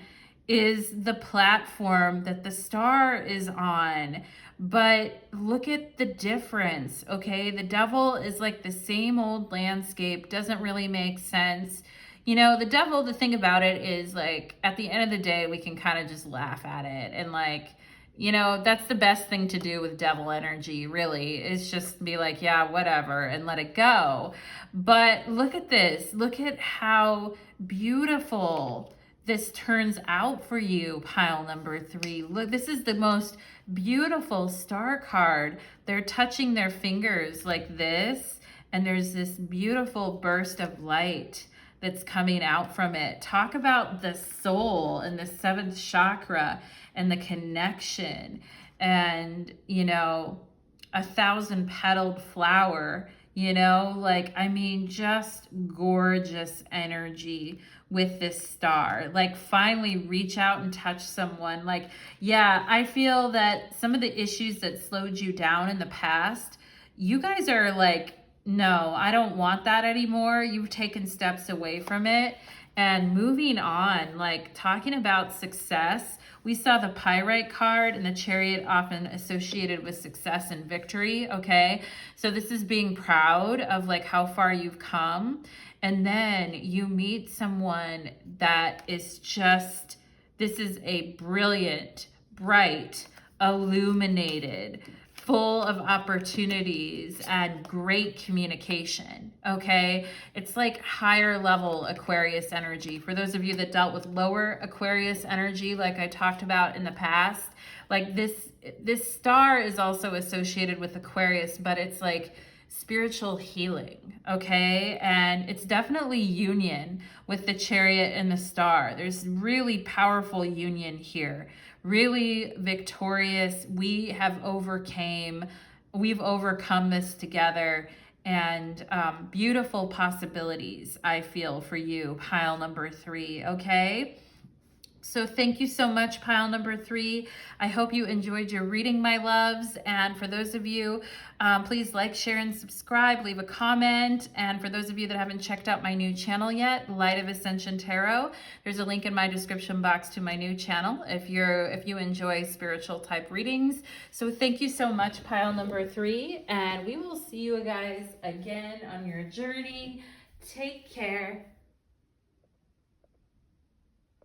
is the platform that the star is on. But look at the difference, okay? The devil is like the same old landscape, doesn't really make sense. You know, the devil, the thing about it is like at the end of the day, we can kind of just laugh at it and like, you know, that's the best thing to do with devil energy, really, is just be like, yeah, whatever, and let it go. But look at this. Look at how beautiful this turns out for you, pile number 3. Look, this is the most beautiful star card. They're touching their fingers like this, and there's this beautiful burst of light that's coming out from it. Talk about the soul and the 7th chakra and the connection, and, you know, 1,000-petaled flower, you know, like, I mean, just gorgeous energy with this star. Like, finally reach out and touch someone. Like, yeah, I feel that some of the issues that slowed you down in the past, you guys are like, no, I don't want that anymore. You've taken steps away from it and moving on, like talking about success. We saw the Pyrite card and the Chariot, often associated with success and victory, okay? So this is being proud of like how far you've come. And then you meet someone that is just, this is a brilliant, bright, illuminated, full of opportunities and great communication, okay? It's like higher level Aquarius energy. For those of you that dealt with lower Aquarius energy, like I talked about in the past, like this star is also associated with Aquarius, but it's like spiritual healing, okay? And it's definitely union with the Chariot and the star. There's really powerful union here. Really victorious. We've overcome this together, and beautiful possibilities, I feel, for you, pile number 3, okay? So thank you so much, pile number 3. I hope you enjoyed your reading, my loves. And for those of you, please like, share, and subscribe. Leave a comment. And for those of you that haven't checked out my new channel yet, Light of Ascension Tarot, there's a link in my description box to my new channel if you enjoy spiritual type readings. So thank you so much, pile number 3. And we will see you guys again on your journey. Take care.